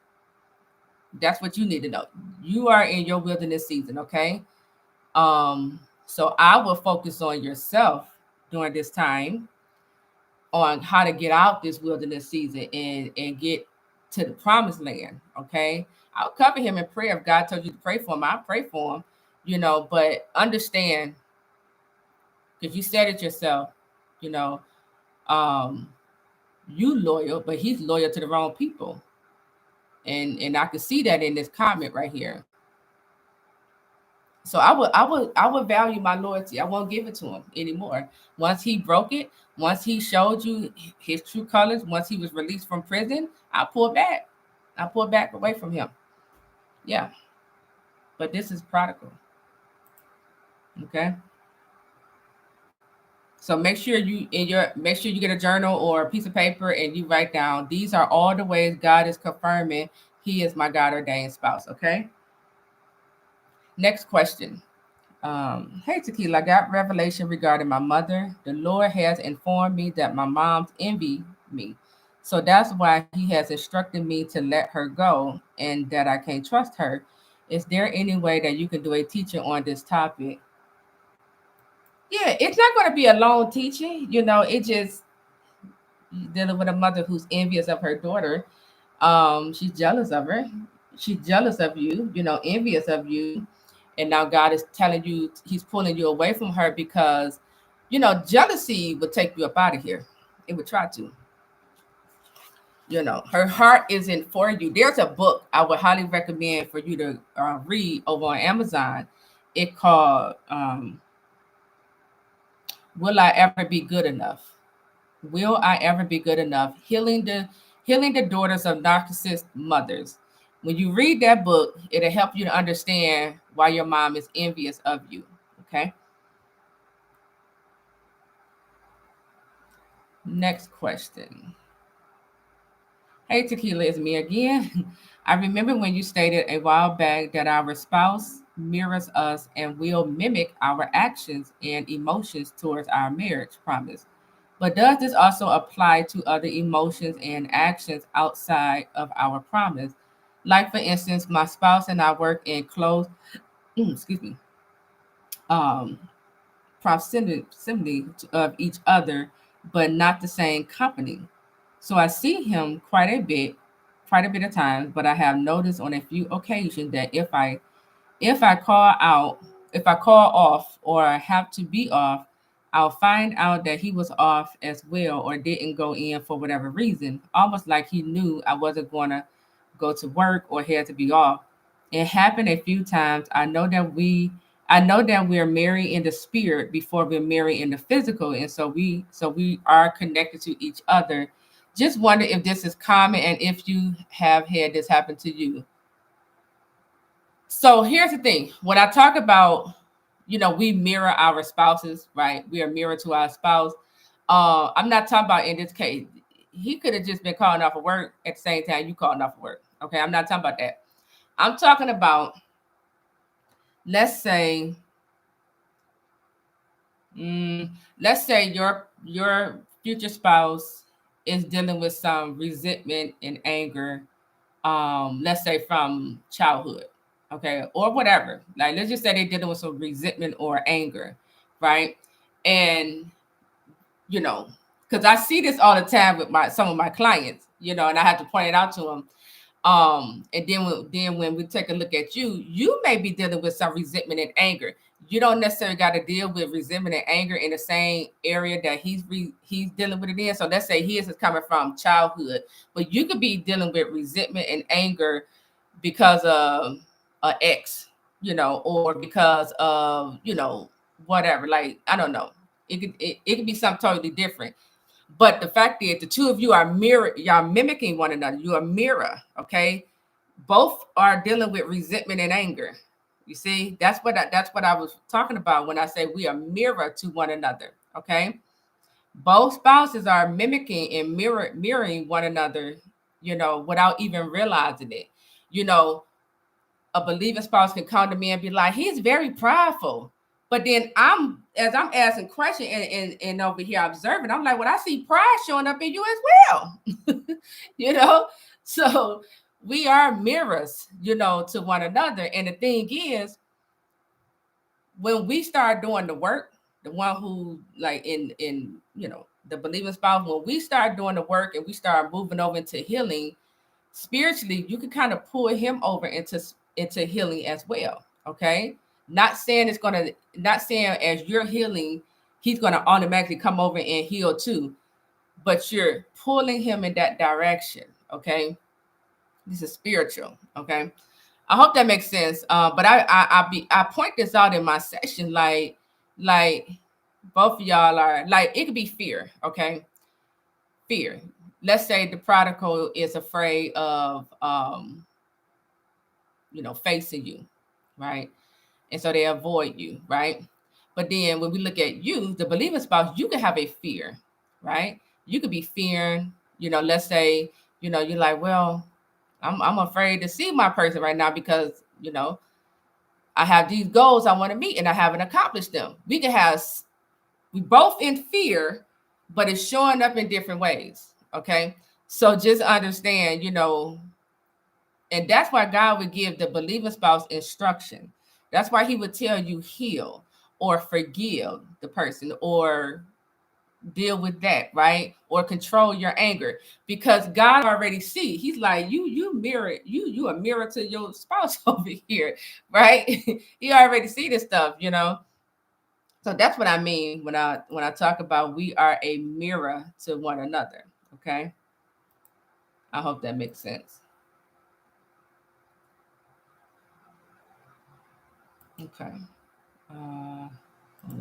That's what you need to know. You are in your wilderness season, okay? So I will focus on yourself during this time on how to get out this wilderness season and get to the promised land, okay? I'll cover him in prayer. If God told you to pray for him, I'll pray for him, but understand because you said it yourself, you know, um, you loyal, but he's loyal to the wrong people. And I can see that in this comment right here. So I would value my loyalty. I won't give it to him anymore. Once he broke it, once he showed you his true colors, once he was released from prison, I pulled back. I pulled back away from him. Yeah. But this is prodigal. Okay. So make sure you get a journal or a piece of paper and you write down, these are all the ways God is confirming he is my God ordained spouse. Okay. Next question. Hey Tequila, I got revelation regarding my mother. The Lord has informed me that my mom's envy me. So that's why he has instructed me to let her go and that I can't trust her. Is there any way that you can do a teaching on this topic? Yeah, it's not going to be a long teaching. It just dealing with a mother who's envious of her daughter. She's jealous of her. She's jealous of you, envious of you. And now God is telling you, he's pulling you away from her because, jealousy would take you up out of here. It would try to. Her heart isn't for you. There's a book I would highly recommend for you to read over on Amazon. It called Will I Ever Be Good Enough? Will I Ever Be Good Enough? Healing the daughters of narcissist mothers. When you read that book, it'll help you to understand why your mom is envious of you. Okay. Next question. Hey Tequila, it's me again. I remember when you stated a while back that our spouse mirrors us and will mimic our actions and emotions towards our marriage promise. But does this also apply to other emotions and actions outside of our promise? Like, for instance, my spouse and I work in close, excuse me, um, proximity of each other, but not the same company. So I see him quite a bit of times, but I have noticed on a few occasions that if I call out, if I call off or have to be off, I'll find out that he was off as well or didn't go in for whatever reason, almost like he knew I wasn't going to go to work or had to be off. It happened a few times. I know that we're married in the spirit before we're married in the physical, and so we are connected to each other. Just wonder if this is common and if you have had this happen to you. So here's the thing. When I talk about, we mirror our spouses, right? We are mirror to our spouse. I'm not talking about in this case. He could have just been calling off of work at the same time you calling off of work. Okay, I'm not talking about that. I'm talking about, let's say, mm, let's say your future spouse is dealing with some resentment and anger, let's say from childhood, okay, or whatever. Like, let's just say they're dealing with some resentment or anger, right? And you know, because I see this all the time with my some of my clients, and I have to point it out to them. And then when we take a look at you, you may be dealing with some resentment and anger. You don't necessarily got to deal with resentment and anger in the same area that he's dealing with it in. So let's say his is coming from childhood, but you could be dealing with resentment and anger because of an ex, or because of whatever. Like, I don't know. It could be something totally different. But the fact is, the two of you are y'all mimicking one another. You're a mirror, okay? Both are dealing with resentment and anger. You see, that's what I was talking about when I say we are mirror to one another, okay? Both spouses are mimicking and mirroring one another, without even realizing it. You know, a believing spouse can come to me and be like, he's very prideful. But then as I'm asking questions and over here observing, I'm like, well, I see pride showing up in you as well. you know? So we are mirrors, to one another. And the thing is, when we start doing the work, the one who like in the believing spouse, when we start doing the work and we start moving over into healing, spiritually, you can kind of pull him over into healing as well. Okay. Not saying as you're healing, he's gonna automatically come over and heal too, but you're pulling him in that direction. Okay. This is spiritual. Okay. I hope that makes sense. But I point this out in my session, like both of y'all are like, it could be fear, okay? Fear. Let's say the prodigal is afraid of facing you, right? And so they avoid you, right? But then when we look at you, the believing spouse, you can have a fear, right? You could be fearing, let's say, you're like, well, I'm afraid to see my person right now because, I have these goals I want to meet and I haven't accomplished them. We both in fear, but it's showing up in different ways. Okay. So just understand, and that's why God would give the believing spouse instruction. That's why he would tell you heal or forgive the person or deal with that, right? Or control your anger, because God already see. He's like, you mirror, you a mirror to your spouse over here, right? He already see this stuff. So that's what I mean when I talk about we are a mirror to one another. Okay. I hope that makes sense. Okay. Hold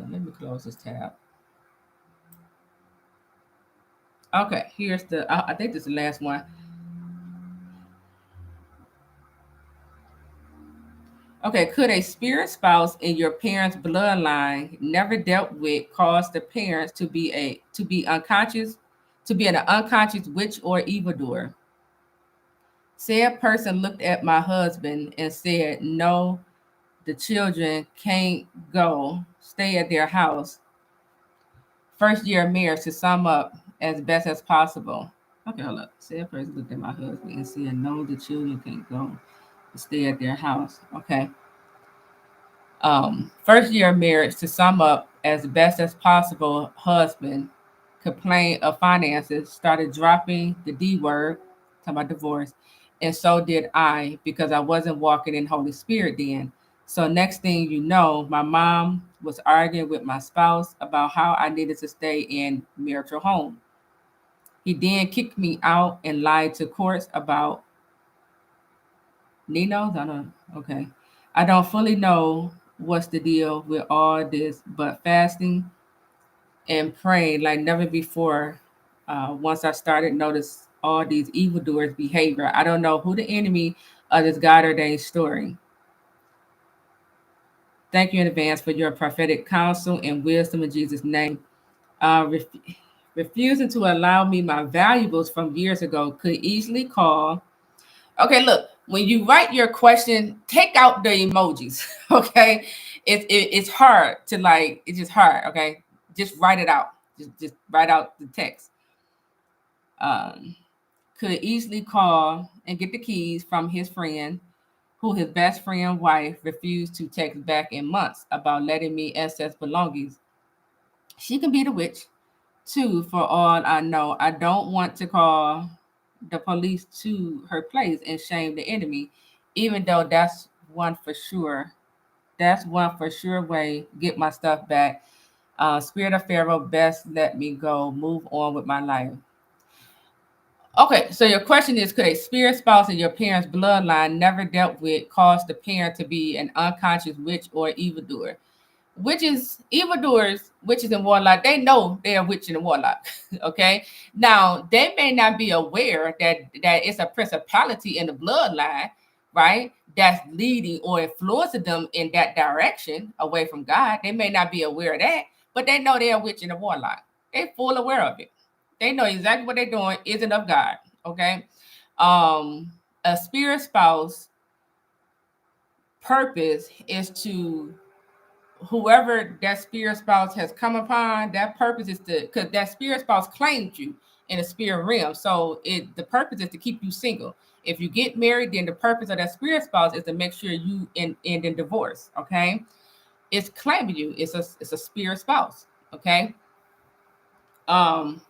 on, let me close this tab. Okay, here's I think this is the last one. Okay, could a spirit spouse in your parents' bloodline never dealt with cause the parents to be unconscious, to be an unconscious witch or evildoer? Said person looked at my husband and said, "No, the children can't go. Stay at their house. First year of marriage to sum up as best as possible." Okay, hold up. Said person looked at my husband and said, "No, the children can't go. Stay at their house." Okay. First year of marriage to sum up as best as possible, husband complained of finances, started dropping the D word, talking about divorce, and so did I because I wasn't walking in Holy Spirit then. So next thing you know, my mom was arguing with my spouse about how I needed to stay in marital home. He then kicked me out and lied to courts about Nino. I don't. Okay, I don't fully know what's the deal with all this, but fasting and praying like never before. Once I started notice all these evildoers' behavior, I don't know who the enemy of this God-ordained story. Thank you in advance for your prophetic counsel and wisdom in Jesus' name. Refusing to allow me my valuables from years ago could easily call. Okay, look, when you write your question, take out the emojis. Okay, it's hard to like. It's just hard. Okay, just write it out. Just write out the text. Um, could easily call and get the keys from his friend, who his best friend wife refused to text back in months about letting me access belongings. She can be the witch too, for all I know. I don't want to call the police to her place and shame the enemy, even though that's one for sure. That's one for sure way get my stuff back. Spirit of Pharaoh, best let me go. Move on with my life. Okay, so your question is, could a spirit spouse in your parents' bloodline never dealt with cause the parent to be an unconscious witch or evildoer? Witches, evildoers, witches and warlock, they know they're a witch and a warlock. Okay. Now they may not be aware that it's a principality in the bloodline, right? That's leading or influencing them in that direction away from God. They may not be aware of that, but they know they're a witch and a warlock. They're full aware of it. They know exactly what they're doing isn't of God. Okay. A spirit spouse purpose is to whoever that spirit spouse has come upon, that purpose is to, because that spirit spouse claimed you in the spirit realm. So the purpose is to keep you single. If you get married, then the purpose of that spirit spouse is to make sure you end in divorce. Okay. It's claiming you. It's a spirit spouse. Okay. Um,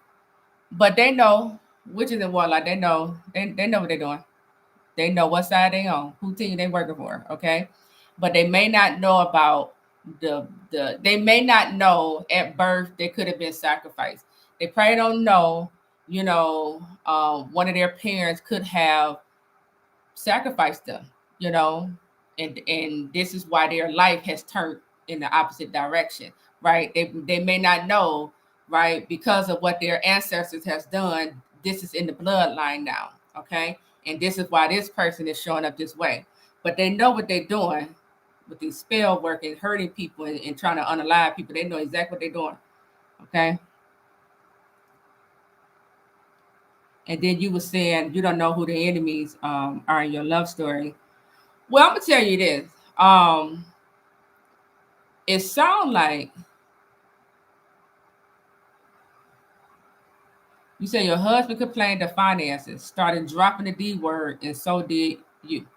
but they know witches and warlock, they know what they're doing. They know what side they on, who team they working for, okay? But they may not know about they may not know at birth they could have been sacrificed. They probably don't know, one of their parents could have sacrificed them. you know, and this is why their life has turned in the opposite direction, right? They may not know, right, because of what their ancestors has done. This is in the bloodline now, okay, and this is why this person is showing up this way. But they know what they're doing with these spell work and hurting people and trying to unalive people. They know exactly what they're doing, okay. And then you were saying you don't know who the enemies are in your love story. Well, I'm gonna tell you this. It sounds like you said your husband complained of finances, started dropping the D word, and so did you.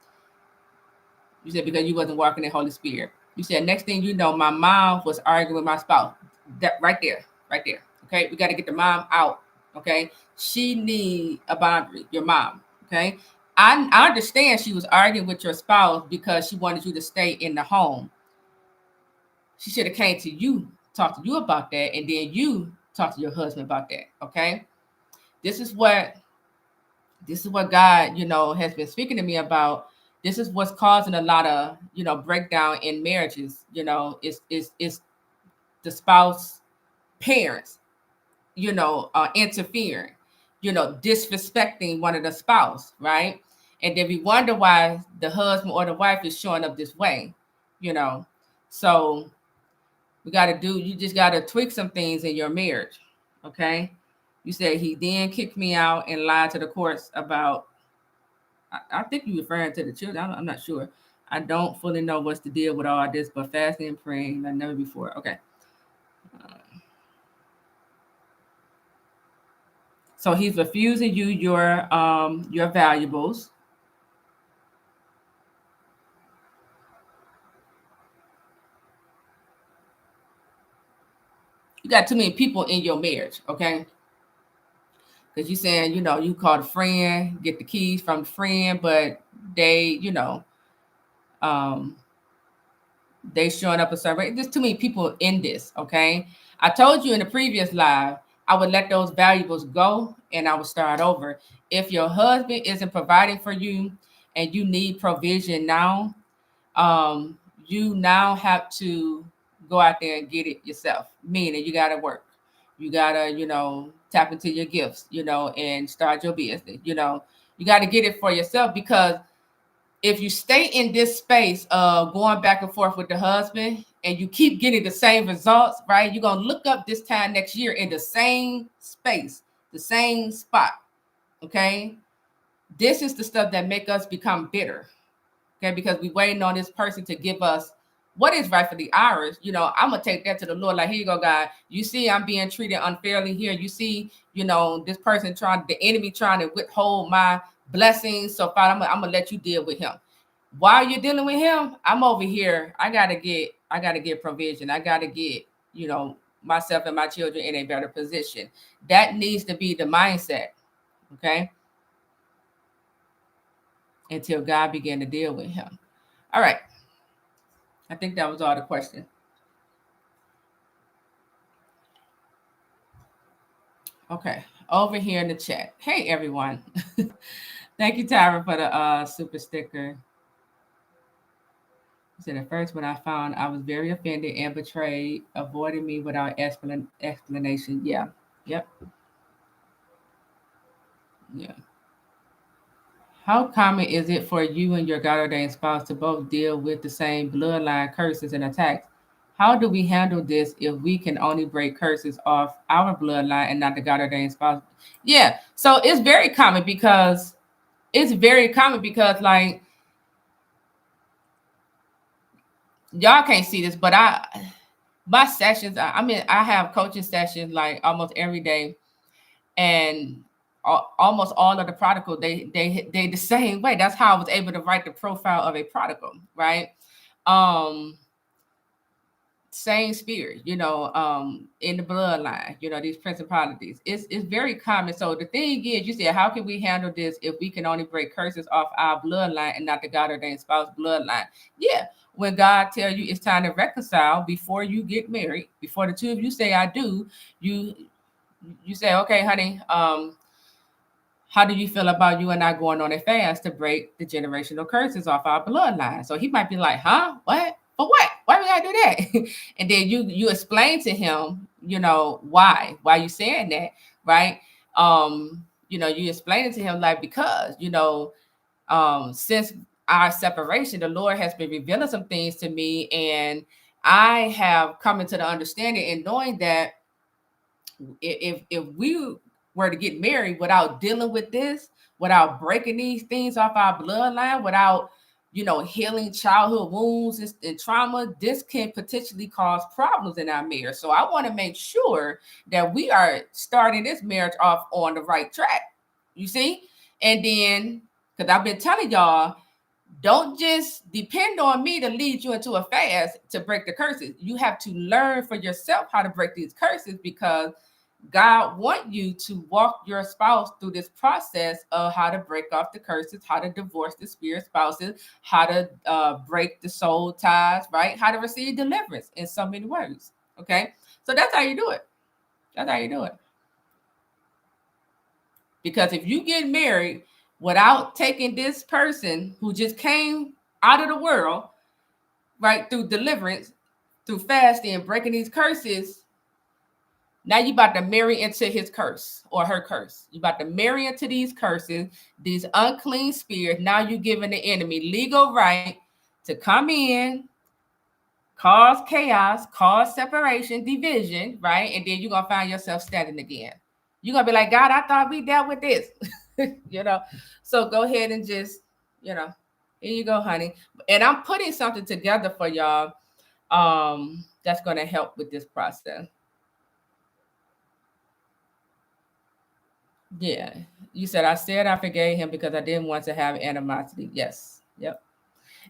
You said because you wasn't walking in Holy Spirit. You said next thing you know, my mom was arguing with my spouse. That right there, right there. Okay, we got to get the mom out. Okay, she need a boundary. Your mom. Okay, I understand she was arguing with your spouse because she wanted you to stay in the home. She should have came to you, talked to you about that, and then you talk to your husband about that. Okay, this is what God, has been speaking to me about. This is what's causing a lot of, breakdown in marriages. Is the spouse parents, interfering, disrespecting one of the spouse, right? And then we wonder why the husband or the wife is showing up this way, you know. So you just got to tweak some things in your marriage, okay? You said he then kicked me out and lied to the courts about. I think you're referring to the children. I'm not sure. I don't fully know what's the deal with all this, but fasting and praying like never before. Okay. So he's refusing you your valuables. You got too many people in your marriage, okay? Because you saying, you call a friend, get the keys from the friend, but they, um, they showing up a certain way. There's too many people in this, okay? I told you in the previous live, I would let those valuables go and I would start over. If your husband isn't providing for you and you need provision now, you now have to go out there and get it yourself. Meaning you gotta work. You gotta, tap into your gifts, and start your business. You gotta get it for yourself because if you stay in this space of going back and forth with the husband and you keep getting the same results, right? You're gonna look up this time next year in the same space, the same spot. Okay. This is the stuff that make us become bitter. Okay, because we waiting on this person to give us what is rightfully ours. I'm gonna take that to the Lord. Like, here you go, God. You see, I'm being treated unfairly here. You see, this person the enemy trying to withhold my blessings. So, Father, I'm gonna let you deal with him. While you're dealing with him, I'm over here. I gotta get provision. I gotta get, myself and my children in a better position. That needs to be the mindset. Okay. Until God began to deal with him. All right. I think that was all the question. Okay. Over here in the chat. Hey, everyone. Thank you, Tyra, for the super sticker. He said, at first, when I found I was very offended and betrayed, avoiding me without explanation. Yeah. Yep. Yeah. How common is it for you and your God-ordained spouse to both deal with the same bloodline curses and attacks? How do we handle this if we can only break curses off our bloodline and not the God-ordained spouse? Yeah, so it's very common because like y'all can't see this, but my sessions, I mean, I have coaching sessions like almost every day, and almost all of the prodigal they the same way. That's how I was able to write the profile of a prodigal, right? um Same spirit, in the bloodline, these principalities. It's very common. So the thing is, you said, how can we handle this if we can only break curses off our bloodline and not the God ordained spouse bloodline? Yeah, when God tell you it's time to reconcile before you get married, before the two of you say I do, you say, okay, honey, how do you feel about you and I going on a fast to break the generational curses off our bloodline? So he might be like, huh? What? For what? Why we gotta do that? And then you explain to him, why you saying that, right? You explain it to him like, because, since our separation, the Lord has been revealing some things to me, and I have come into the understanding and knowing that if we were to get married without dealing with this, without breaking these things off our bloodline, without healing childhood wounds and trauma, this can potentially cause problems in our marriage. So I want to make sure that we are starting this marriage off on the right track. You see? And then, because I've been telling y'all, don't just depend on me to lead you into a fast to break the curses. You have to learn for yourself how to break these curses, because God wants you to walk your spouse through this process of how to break off the curses, how to divorce the spirit spouses, how to break the soul ties, right? How to receive deliverance in so many words. Okay. So that's how you do it. That's how you do it. Because if you get married without taking this person who just came out of the world, right, through deliverance, through fasting and breaking these curses, now you about to marry into his curse or her curse. You about to marry into these curses, these unclean spirits. Now you giving the enemy legal right to come in, cause chaos, cause separation, division, right? And then you're going to find yourself standing again. You're going to be like, God, I thought we dealt with this, So go ahead and just, here you go, honey. And I'm putting something together for y'all that's going to help with this process. Yeah. You said I forgave him because I didn't want to have animosity. Yes. Yep.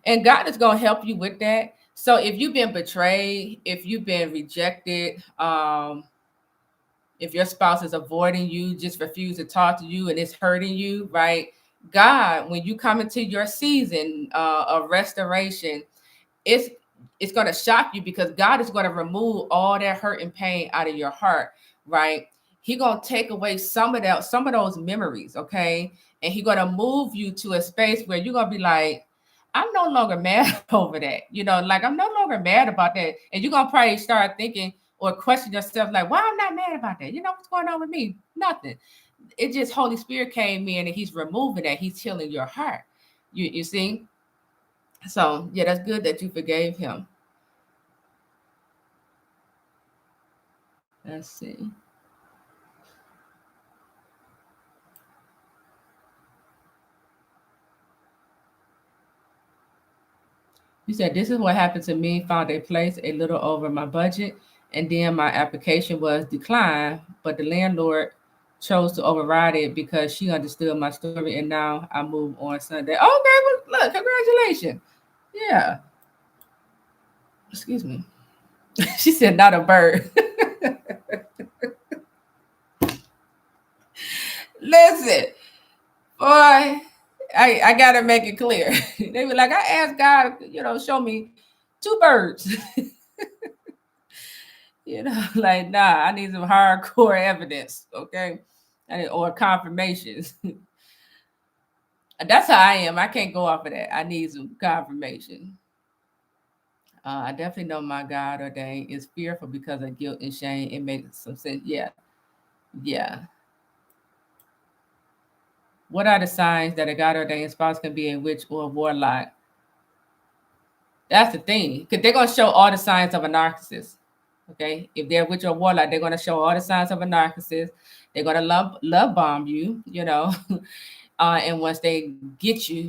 And God is going to help you with that. So if you've been betrayed, if you've been rejected, if your spouse is avoiding you, just refuse to talk to you and it's hurting you, right? God, when you come into your season of restoration, it's going to shock you, because God is going to remove all that hurt and pain out of your heart, right? He going to take away some of those memories, okay? And he going to move you to a space where you're going to be like, I'm no longer mad over that. Like, I'm no longer mad about that. And you're going to probably start thinking or question yourself, like, why I'm not mad about that? What's going on with me? Nothing. It just, Holy Spirit came in and he's removing that. He's healing your heart. You see? So, yeah, that's good that you forgave him. Let's see. You said, this is what happened to me. Found a place a little over my budget, and then my application was declined, but the landlord chose to override it because she understood my story, and now I move on Sunday. Okay, well, look, congratulations. Yeah. Excuse me. She said, not a bird. Listen, boy, I gotta make it clear. They were like, I asked God, show me 2 birds. Like, nah, I need some hardcore evidence, okay? Or confirmations. That's how I am. I can't go off of that. I need some confirmation. I definitely know my God-ordained is fearful because of guilt and shame. It makes some sense. Yeah. Yeah. What are the signs that a God-ordained spouse can be a witch or a warlock? That's the thing. Because they're going to show all the signs of a narcissist. Okay. If they're a witch or a warlock, they're going to show all the signs of a narcissist. They're going to love bomb you, and once they get you,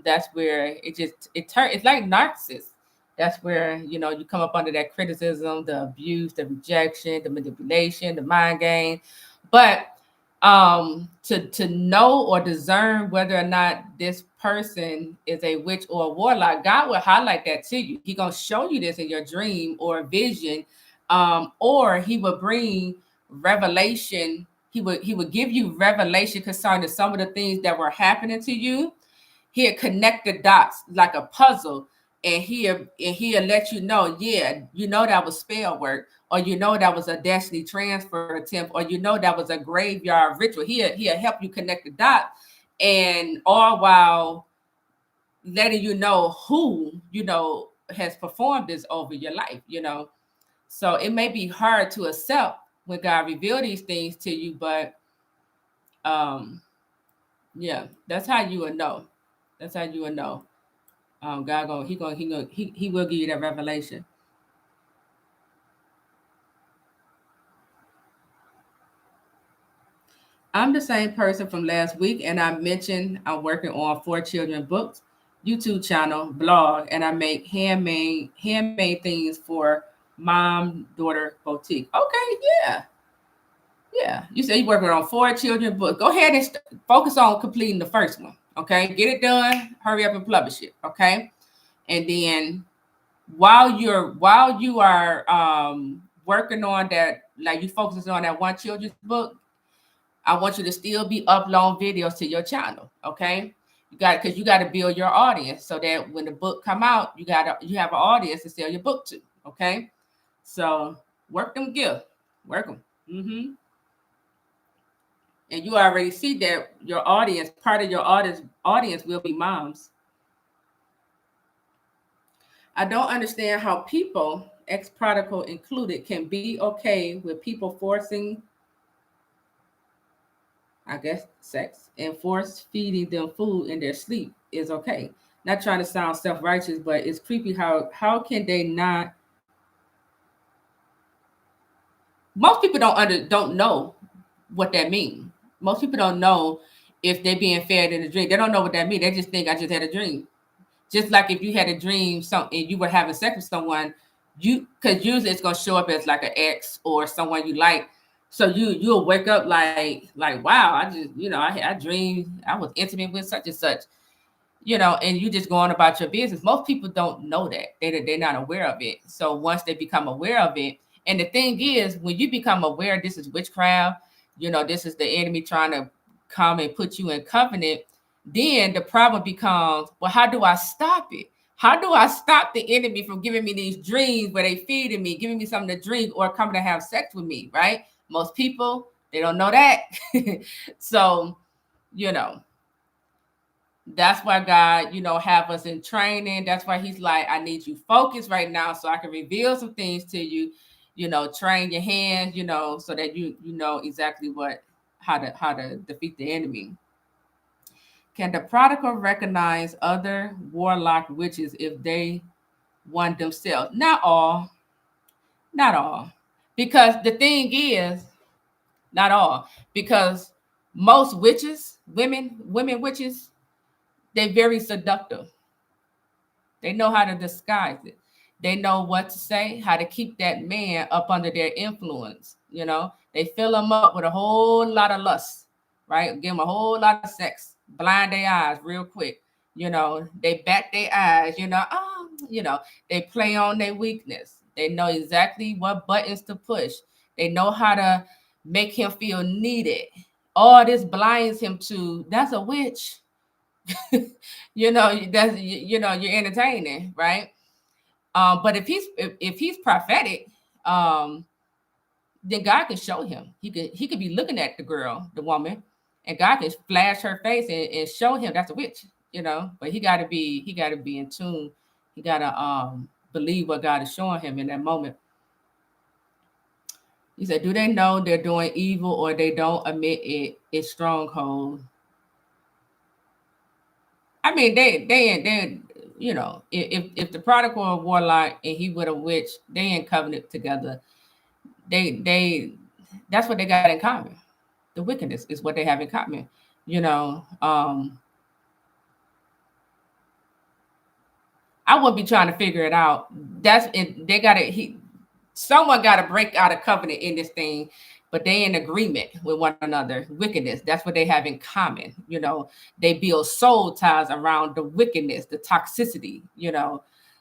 that's where it's like narcissists. That's where, you come up under that criticism, the abuse, the rejection, the manipulation, the mind game. But to know or discern whether or not this person is a witch or a warlock, God will highlight that to you. He's gonna show you this in your dream or vision, or he will bring revelation. He would give you revelation concerning some of the things that were happening to you. He'll connect the dots like a puzzle and he'll let you know, yeah, you know that was spell work, or you know that was a destiny transfer attempt, or you know that was a graveyard ritual. He'll help you connect the dots, and all while letting you know who has performed this over your life. So it may be hard to accept when God reveal these things to you, but yeah, that's how you will know. That's how you will know. God he will give you that revelation. I'm the same person from last week, and I mentioned I'm working on 4 children books, YouTube channel, blog, and I make handmade things for mom daughter boutique. Okay, yeah, yeah. You say you're working on 4 children books. Go ahead and focus on completing the first one. Okay, get it done. Hurry up and publish it. Okay, and then while you are working on that, like you focus on that one children's book, I want you to still be uploading videos to your channel. Okay, because you got to build your audience so that when the book come out, you have an audience to sell your book to. Okay, so work them gifts, work them. And you already see that your audience, part of your audience will be moms. I don't understand how people, ex prodigal included, can be okay with people forcing, I guess, sex and force feeding them food in their sleep is okay. Not trying to sound self righteous, but it's creepy how can they not? Most people don't know what that means. Most people don't know if they're being fed in a dream. They don't know what that means. They just think I just had a dream. Just like if you had a dream and you were having sex with someone, because usually it's gonna show up as like an ex or someone you like. So you'll wake up like wow, I just I dreamed I was intimate with such and such, and you just go on about your business. Most people don't know that. They're not aware of it. So once they become aware of it, and the thing is, when you become aware this is witchcraft, this is the enemy trying to come and put you in covenant, then the problem becomes, well, how do I stop it? How do I stop the enemy from giving me these dreams where they feeding me, giving me something to drink, or coming to have sex with me, right? Most people, they don't know that. So, you know, that's why God, have us in training. That's why he's like, I need you focused right now so I can reveal some things to you, train your hands, so that you know exactly how to defeat the enemy. Can the prodigal recognize other warlock witches if they want themselves? Not all, not all. Because the thing is, not all, because most witches, women witches, they're very seductive. They know how to disguise it. They know what to say, how to keep that man up under their influence. They fill him up with a whole lot of lust, right? Give him a whole lot of sex, blind their eyes real quick. They bat their eyes, they play on their weakness. They know exactly what buttons to push. They know how to make him feel needed. All this blinds him to, that's a witch. You're entertaining, right? But if he's prophetic, um then God can show him. He could be looking at the girl, the woman, and God can flash her face and show him that's a witch. But he got to be in tune. He got to believe what God is showing him in that moment. He said, do they know they're doing evil, or they don't admit it's stronghold? I mean, they if the prodigal or warlock and he with a witch, they in covenant together. They that's what they got in common. The wickedness is what they have in common. You know, I wouldn't be trying to figure it out. That's it. They got to someone got to break out of covenant in this thing, but they in agreement with one another. Wickedness. That's what they have in common. They build soul ties around the wickedness, the toxicity.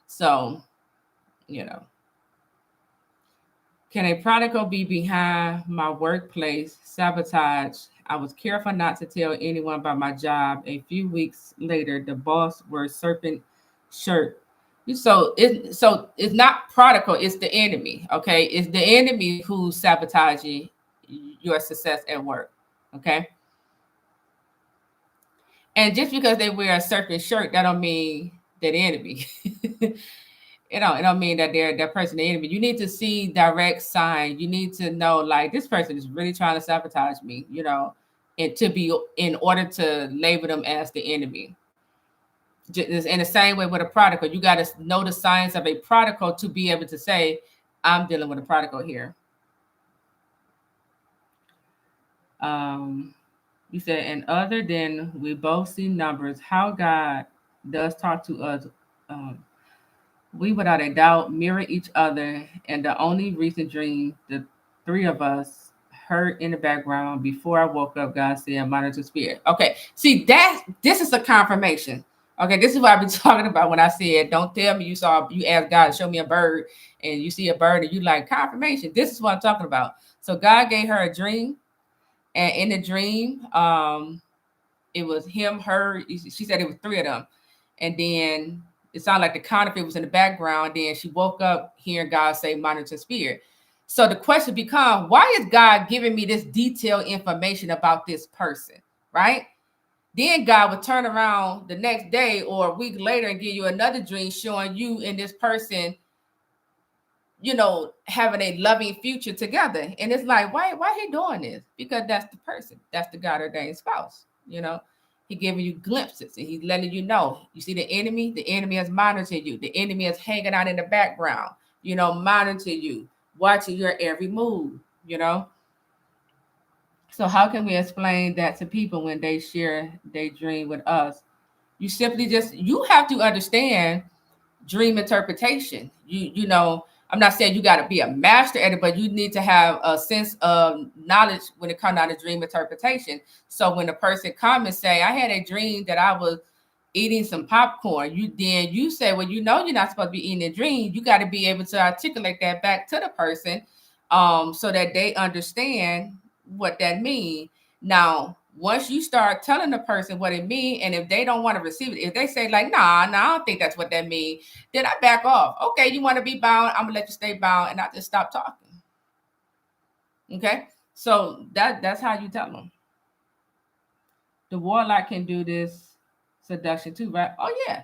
So you know. Can a prodigal be behind my workplace sabotage? I was careful not to tell anyone about my job. A few weeks later, the boss wore serpent shirt. So it's not prodigal, it's the enemy. Okay, it's the enemy who's sabotaging your success at work. Okay, and just because they wear a certain shirt, that don't mean they're the enemy. It don't mean that they're that person the enemy. You need to see direct sign. You need to know, like, this person is really trying to sabotage me. And to be in order to label them as the enemy. Just in the same way with a prodigal, you got to know the signs of a prodigal to be able to say, I'm dealing with a prodigal here. Um, you said, and other than we both see numbers, how God does talk to us, um, we without a doubt mirror each other, and the only recent dream the three of us heard in the background before I woke up, God said, monitor spirit. Okay, see that this is a confirmation. Okay, this is what I've been talking about when I said, don't tell me you asked God to show me a bird, and you see a bird and you like confirmation. This is what I'm talking about. So God gave her a dream, and in the dream, it was him, her. She said it was three of them, and then it sounded like the counterfeit was in the background. Then she woke up hearing God say, "Monitor spirit." So the question becomes, why is God giving me this detailed information about this person, right? Then God would turn around the next day or a week later and give you another dream showing you and this person, having a loving future together. And it's like, why he doing this? Because that's the person. That's the God-ordained spouse. He giving you glimpses and he's letting you know. You see the enemy is monitoring you. The enemy is hanging out in the background, monitoring you, watching your every move. So how can we explain that to people when they share their dream with us? You have to understand dream interpretation. I'm not saying you got to be a master at it, but you need to have a sense of knowledge when it comes down to dream interpretation. So when a person comes and say, I had a dream that I was eating some popcorn, you say, well, you're not supposed to be eating a dream. You got to be able to articulate that back to the person, so that they understand what that means. Now, once you start telling the person what it means, and if they don't want to receive it, if they say like, nah, I don't think that's what that means, then I back off. Okay, you want to be bound, I'm gonna let you stay bound, and I just stop talking. Okay, so that's how you tell them. The warlock can do this seduction too, right? Oh yeah,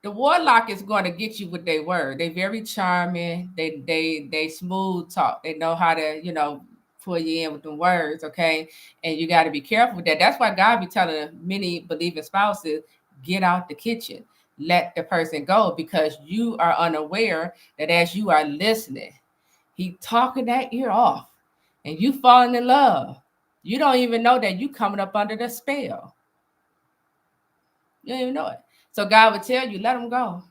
the warlock is going to get you with their word. They very charming. They smooth talk. They know how to pull you in with the words. Okay, and you got to be careful with that. That's why God be telling many believing spouses, get out the kitchen, let the person go, because you are unaware that as you are listening, he talking that ear off, and you falling in love. You don't even know that you coming up under the spell. You don't even know it. So God would tell you, let them go.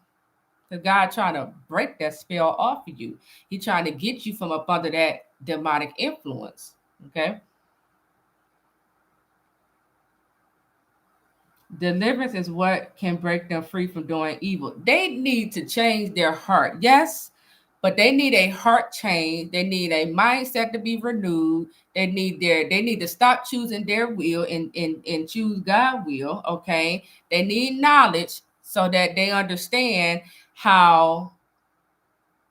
Because God trying to break that spell off of you. He trying to get you from up under that demonic influence. Okay. Deliverance is what can break them free from doing evil. They need to change their heart. Yes, but they need a heart change. They need a mindset to be renewed. They need to stop choosing their will and choose God's will. Okay. They need knowledge so that they understand how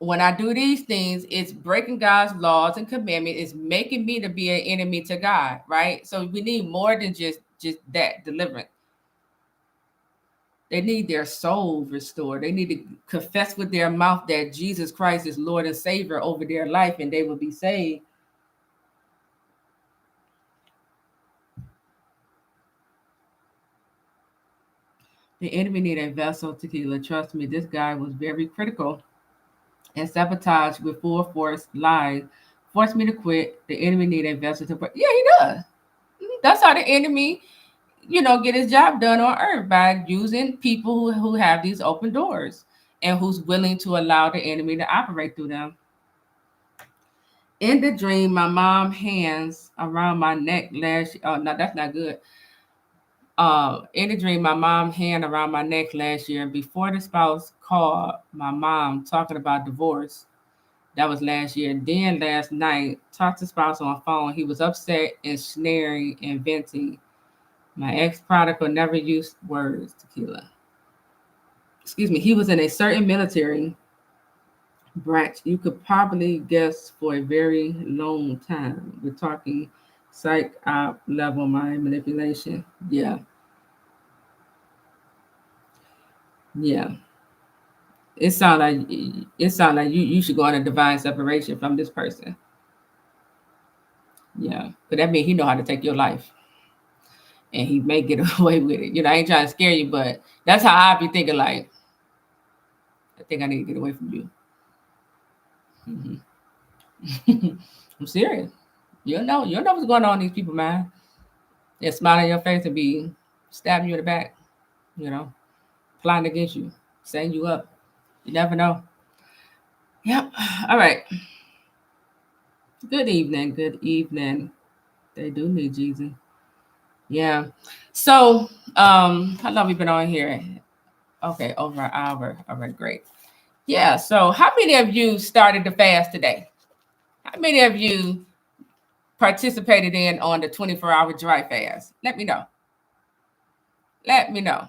when I do these things, it's breaking God's laws and commandments. It's making me to be an enemy to God, right? So we need more than just that deliverance. They need their soul restored. They need to confess with their mouth that Jesus Christ is Lord and Savior over their life, and they will be saved. The enemy need a vessel to kill. Trust me, this guy was very critical and sabotage with full force lies. Force me to quit. The enemy need a vessel to break. Yeah, he does. That's how the enemy, get his job done on earth, by using people who have these open doors and who's willing to allow the enemy to operate through them. In the dream, my mom hands around my neck last. Oh no, that's not good. In the dream, my mom hand around my neck last year, and before the spouse called my mom talking about divorce. That was last year. Then last night, talked to spouse on phone. He was upset and snaring and venting. My ex prodigal never used words, Tequila. excuse me, he was in a certain military branch. You could probably guess for a very long time. We're talking psych op level mind manipulation. Yeah, yeah. It sound like you should go on a divine separation from this person. Yeah, but that means he know how to take your life, and he may get away with it. I ain't trying to scare you, but that's how I be thinking. Like, I think I need to get away from you. I'm serious. You know what's going on in these people, man. They're smiling in your face and be stabbing you in the back. You know, plotting against you, setting you up. You never know. Yep. All right. Good evening. Good evening. They do need Jesus. Yeah. So, how long we been on here? Okay, over an hour. All right, great. Yeah. So, how many of you started the fast today? How many of you participated in on the 24-hour dry fast? Let me know. Let me know.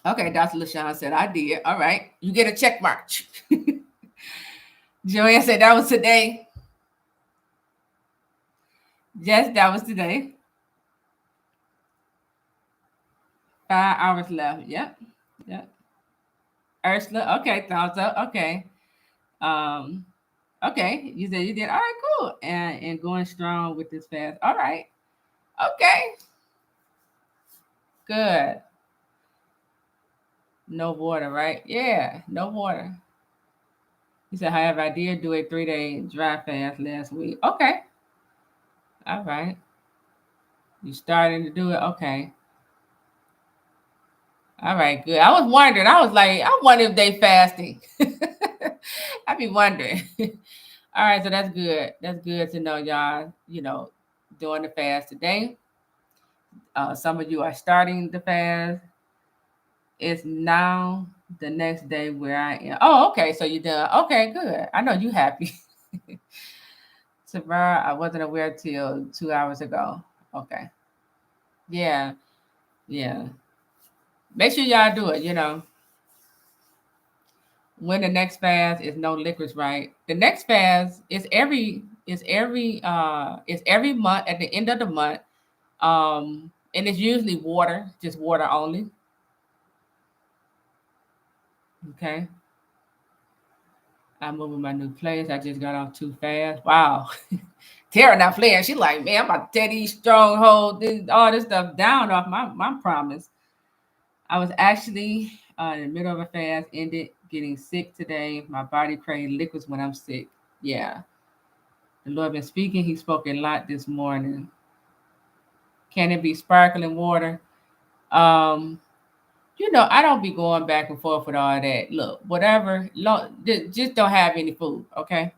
Okay, Dr. LaShawn said I did. All right, you get a check mark. Joanne said that was today. Yes, that was today. 5 hours left. Yep. Yep. Ursula, okay, thumbs up. Okay. Um, okay. You said you did. All right, cool. And going strong with this fast. All right. Okay. Good. No water, right? Yeah, no water. He said, however, I did do a 3-day dry fast last week. Okay. All right. You starting to do it? Okay. All right, good. I was wondering. I was like, I wonder if they fasting. I be wondering. All right, so that's good. That's good to know, y'all. Doing the fast today. Some of you are starting the fast. It's now the next day where I am. Oh, okay. So you're done. Okay, good. I know you happy. Tamara, I wasn't aware till 2 hours ago. Okay. Yeah. Yeah. Make sure y'all do it. When the next fast is no liquids, right? The next fast is every month at the end of the month. And it's usually water, just water only. Okay. I'm moving my new place. I just got off too fast. Wow. Tara not playing. She like, man, I'm about to tear these stronghold, all this stuff down off my promise. I was actually in the middle of a fast, ended getting sick today. My body craves liquids when I'm sick. Yeah. The Lord been speaking. He spoke a lot this morning. Can it be sparkling water? Um, I don't be going back and forth with all that. Look, whatever, just don't have any food, okay?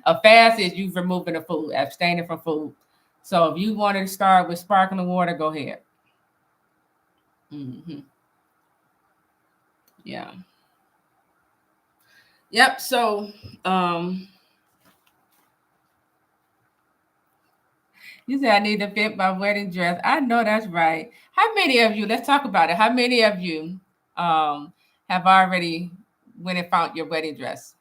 A fast is you removing the food, abstaining from food. So if you wanted to start with sparkling water, go ahead. Hmm. Yeah. Yep. So, um, you said I need to fit my wedding dress. I know that's right. How many of you? Let's talk about it. How many of you um have already went and found your wedding dress?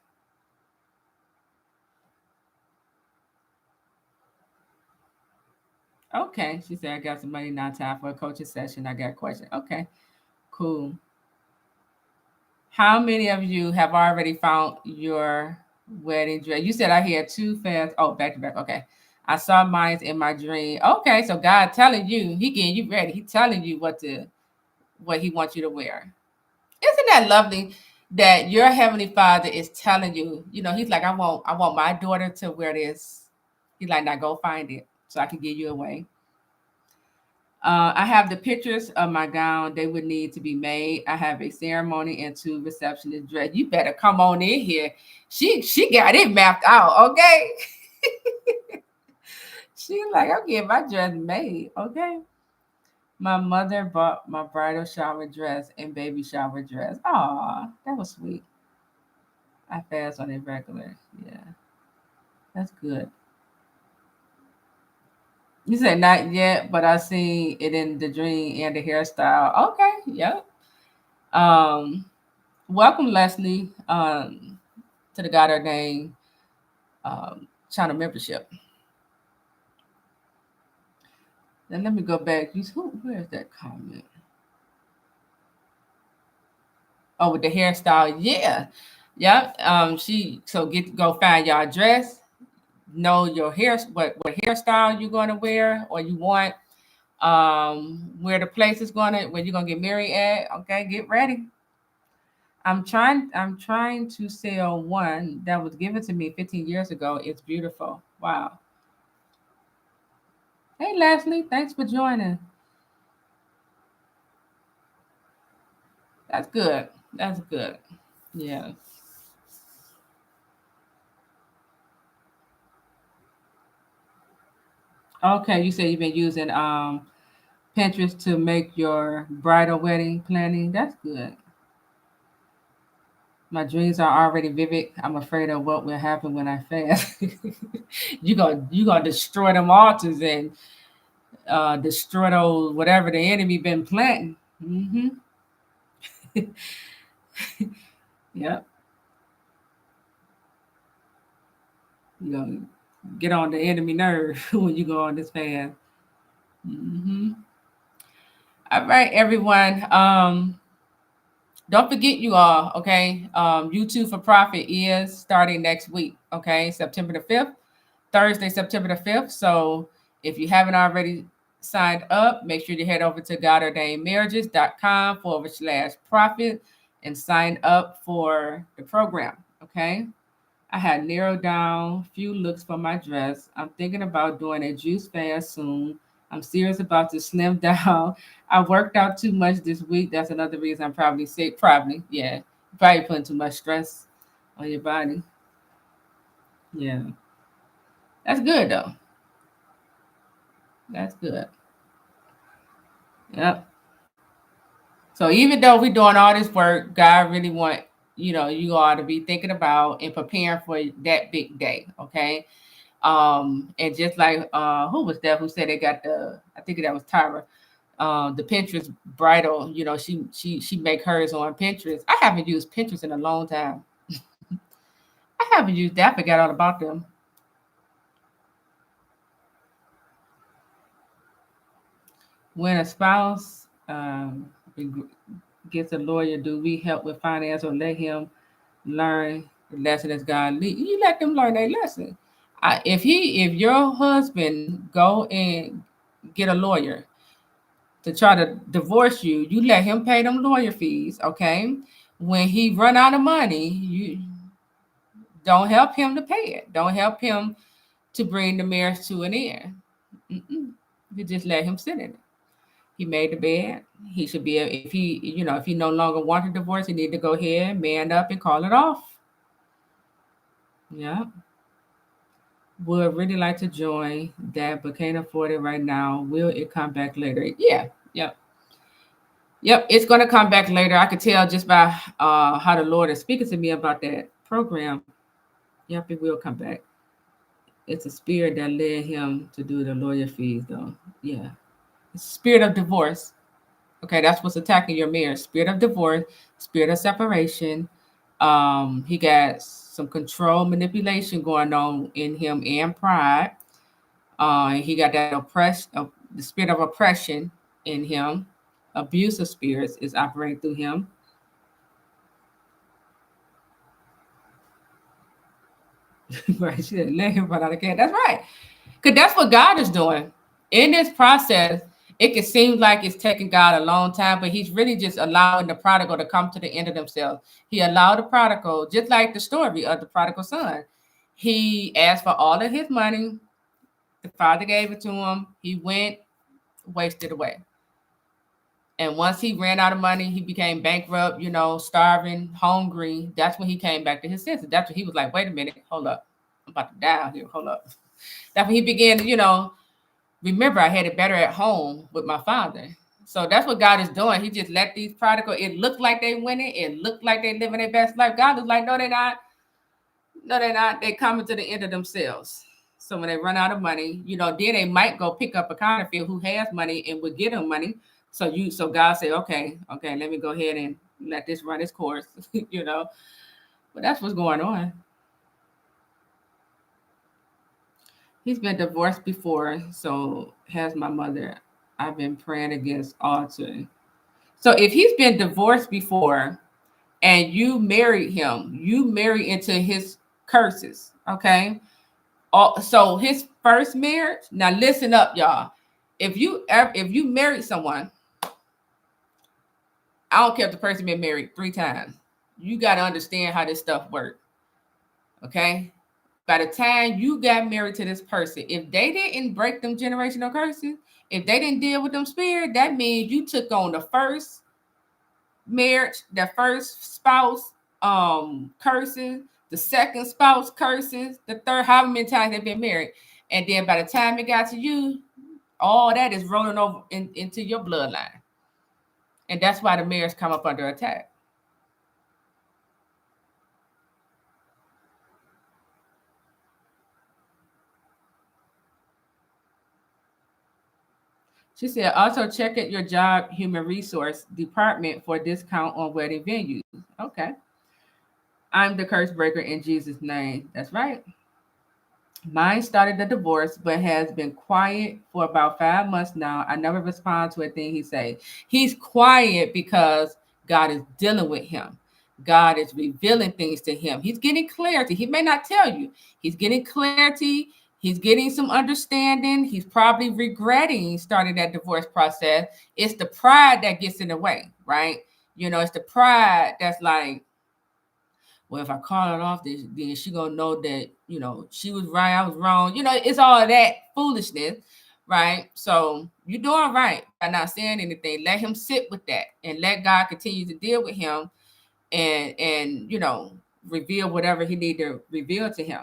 Okay, she said I got some money now. Time for a coaching session. I got a question. Okay, cool. How many of you have already found your wedding dress? You said I had two fans. Oh, back to back. Okay. I saw mine in my dream. Okay, so God telling you, He getting you ready. He telling you what He wants you to wear. Isn't that lovely that your heavenly Father is telling you? He's like, I want my daughter to wear this. He's like, now go find it so I can give you away. I have the pictures of my gown. They would need to be made. I have a ceremony and two receptionist dress. You better come on in here. She got it mapped out. Okay. She's like, I'm getting my dress made. Okay. My mother bought my bridal shower dress and baby shower dress. Aw, that was sweet. I fast on it regular. Yeah, that's good. You said not yet, but I seen it in the dream and the hairstyle. Okay, yep. Um, welcome, Leslie, to the God-ordained channel membership. Then let me go back. Where's that comment? Oh, with the hairstyle, yeah, yeah. She so go find your address, know your hair, what hairstyle you're going to wear, or you want, where the place is where you're gonna get married at. Okay, get ready. I'm trying to sell one that was given to me 15 years ago. It's beautiful. Wow. Hey Leslie, thanks for joining. That's good. That's good. Yeah. Okay, you said you've been using Pinterest to make your bridal wedding planning. That's good. My dreams are already vivid. I'm afraid of what will happen when I fast. You gonna destroy them altars and destroy those whatever the enemy been planting. Mm-hmm. Yep. You gonna get on the enemy nerve when you go on this fast. Hmm. All right, everyone. Don't forget, you all. Okay. YouTube for Profit is starting next week. Okay, September the 5th. Thursday, September the 5th. So if you haven't already signed up, make sure you head over to godordainedmarriages.com/profit and sign up for the program. Okay. I had narrowed down a few looks for my dress. I'm thinking about doing a juice fast soon. I'm serious about to slim down. I worked out too much this week. That's another reason I'm probably sick. Probably, yeah. Probably putting too much stress on your body. Yeah. That's good though. That's good. Yep. So even though we're doing all this work, God really want, you ought to be thinking about and preparing for that big day. Okay. And just like who was that who said they got I think that was Tyra, the Pinterest bridal, she make hers on Pinterest. I haven't used Pinterest in a long time. I haven't used that. I forgot all about them. When a spouse gets a lawyer, do we help with finance or let him learn the lesson as God lead? You let them learn their lesson. If your husband go and get a lawyer to try to divorce you, you let him pay them lawyer fees. Okay, when he run out of money, you don't help him to pay it. Don't help him to bring the marriage to an end. Mm-mm. You just let him sit in it. He made the bed. He should be. If he no longer wants a divorce, he need to go ahead, man up, and call it off. Yeah. Would really like to join that, but can't afford it right now. Will it come back later? Yeah. Yep. Yep. It's going to come back later. I could tell just by how the Lord is speaking to me about that program. Yep, it will come back. It's a spirit that led him to do the lawyer fees, though. Yeah. It's spirit of divorce. Okay, that's what's attacking your marriage. Spirit of divorce, spirit of separation. He got some control manipulation going on in him and pride. He got that the spirit of oppression in him. Abusive spirits is operating through him. Right? She said, let him run out of can. That's right. Because that's what God is doing. In this process, it can seem like it's taking God a long time, but he's really just allowing the prodigal to come to the end of themselves. He allowed the prodigal, just like the story of the prodigal son. He asked for all of his money. The father gave it to him. He went, wasted away. And once he ran out of money, he became bankrupt, starving, hungry. That's when he came back to his senses. That's when he was like, wait a minute, hold up. I'm about to die out here. Hold up. That's when he began to, remember, I had it better at home with my father. So that's what God is doing. He just let these prodigal, it looked like they winning. It looked like they living their best life. God is like, no, they're not. No, they're not. They coming to the end of themselves. So when they run out of money, then they might go pick up a counterfeit who has money and would get them money. So God said, okay, let me go ahead and let this run its course, But that's what's going on. He's been divorced before, so has my mother. I've been praying against altering. So if he's been divorced before and you married him, you married into his curses, okay? So his first marriage. Now listen up, y'all. If you married someone, I don't care if the person been married 3 times. You got to understand how this stuff works, okay? By the time you got married to this person, if they didn't break them generational curses, if they didn't deal with them spirit, that means you took on the first marriage, the first spouse curses, the second spouse curses, the third, however many times they've been married. And then by the time it got to you, all that is rolling over into your bloodline. And that's why the marriage come up under attack. She said, also check at your job human resource department for discount on wedding venues. Okay. I'm the curse breaker in Jesus' name. That's right. Mine started the divorce, but has been quiet for about 5 months now. I never respond to a thing he say. He's quiet because God is dealing with him. God is revealing things to him. He's getting clarity. He may not tell you. He's getting clarity. He's getting some understanding. He's probably regretting starting that divorce process. It's the pride that gets in the way, right? It's the pride that's like, well, if I call it off, then she gonna know that she was right, I was wrong. It's all of that foolishness, right? So you're doing right by not saying anything. Let him sit with that and let God continue to deal with him and reveal whatever he need to reveal to him.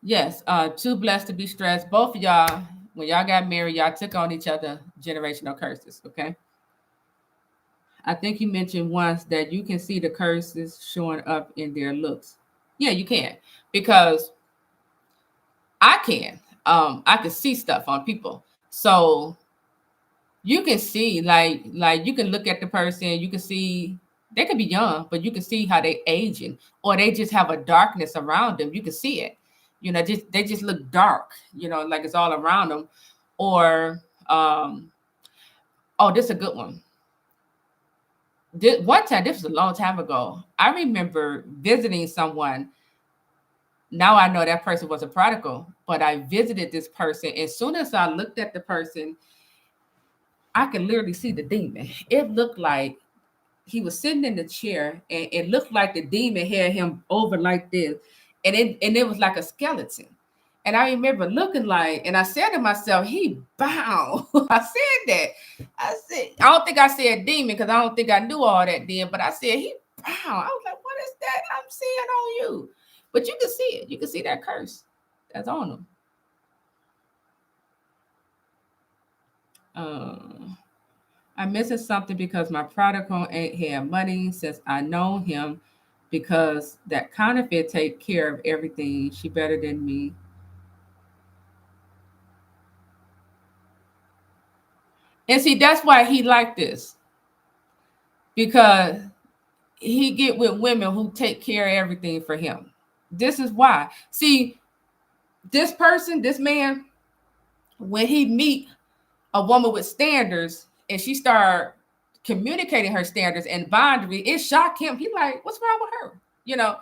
Yes, too blessed to be stressed. Both of y'all, when y'all got married, y'all took on each other generational curses. Okay. I think you mentioned once that you can see the curses showing up in their looks. Yeah, you can, because I can. I can see stuff on people. So you can see, like you can look at the person, you can see they could be young, but you can see how they aging, or they just have a darkness around them. You can see it. Just they just look dark, like it's all around them. Or oh, this is a good one. One time, this was a long time ago. I remember visiting someone. Now I know that person was a prodigal, but I visited this person. As soon as I looked at the person, I could literally see the demon. It looked like he was sitting in the chair, and it looked like the demon had him over like this, and it was like a skeleton. And I remember looking like, and I said to myself, he bound. I said that. I don't think I said demon because I don't think I knew all that then, but I said he bound. I was like, what is that I'm seeing on you? But you can see it. You can see that curse that's on him. I'm missing something because my prodigal ain't had money since I know him, because that counterfeit take care of everything. She better than me. And see, that's why he like this, because he get with women who take care of everything for him. This is why. See, this person, this man, when he meet a woman with standards and she start communicating her standards and boundaries, it shocked him. He like, what's wrong with her?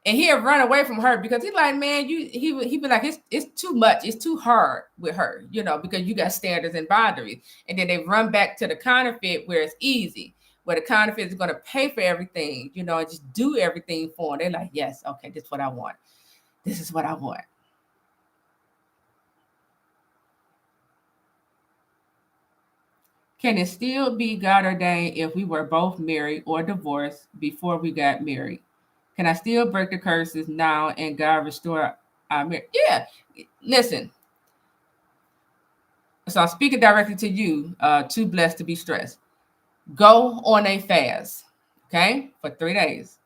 And he'll run away from her because he's like, man, he be like, it's too much, it's too hard with her, because you got standards and boundaries. And then they run back to the counterfeit where it's easy, where the counterfeit is going to pay for everything, and just do everything for them. They're like, yes, okay, this is what I want. This is what I want. Can it still be God ordained if we were both married or divorced before we got married? Can I still break the curses now and God restore our marriage? Yeah. Listen. So I'm speaking directly to you, too blessed to be stressed. Go on a fast, okay, for 3 days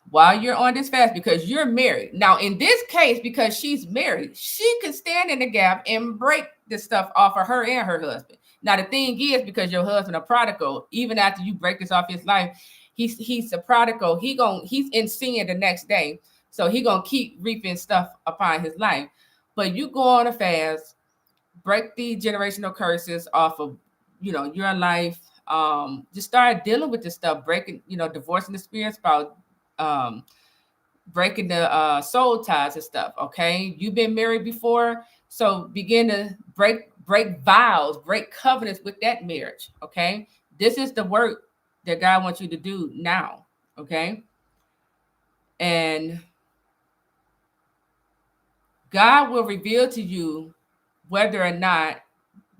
while you're on this fast because you're married. Now, in this case, because she's married, she can stand in the gap and break this stuff off of her and her husband. Now, the thing is, because your husband a prodigal, even after you break this off his life, he's a prodigal. He's in sin the next day, so he gonna keep reaping stuff upon his life. But you go on a fast, break the generational curses off of your life. Just start dealing with this stuff, breaking, divorcing the spirit spouse, um breaking the soul ties and stuff. Okay, you've been married before, so begin to break vows, break covenants with that marriage. Okay, this is the work that God wants you to do now. Okay, and God will reveal to you whether or not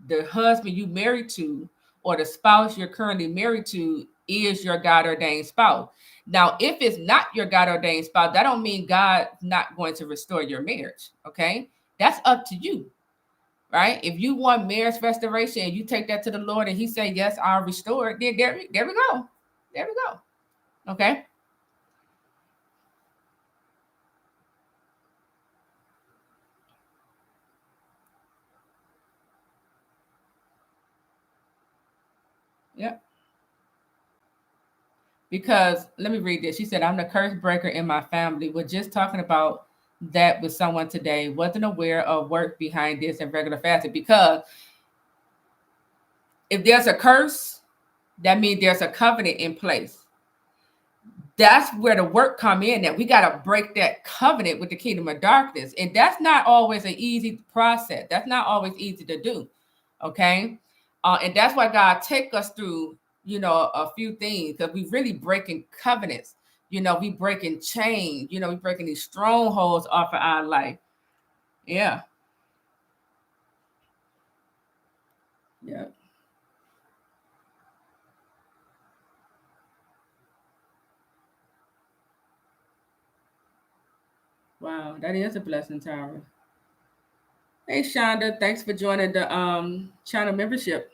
the husband you married to or the spouse you're currently married to is your God ordained spouse. Now, if it's not your God ordained spouse, that don't mean God's not going to restore your marriage. Okay, that's up to you, right? If you want marriage restoration and you take that to the Lord and He say yes, I'll restore it, then there we go, there we go. Okay, yep. Because let me read this. She said, I'm the curse breaker in my family. We're just talking about that with someone today. Wasn't aware of work behind this and regular fasting. Because if there's a curse, that means there's a covenant in place. That's where the work come in, that we got to break that covenant with the kingdom of darkness. And that's not always an easy process. That's not always easy to do. Okay. And that's why God take us through, a few things, because we really breaking covenants. We breaking chains, we breaking these strongholds off of our life. Yeah. Yeah. Wow. That is a blessing, Tyra. Hey, Shonda. Thanks for joining the channel membership.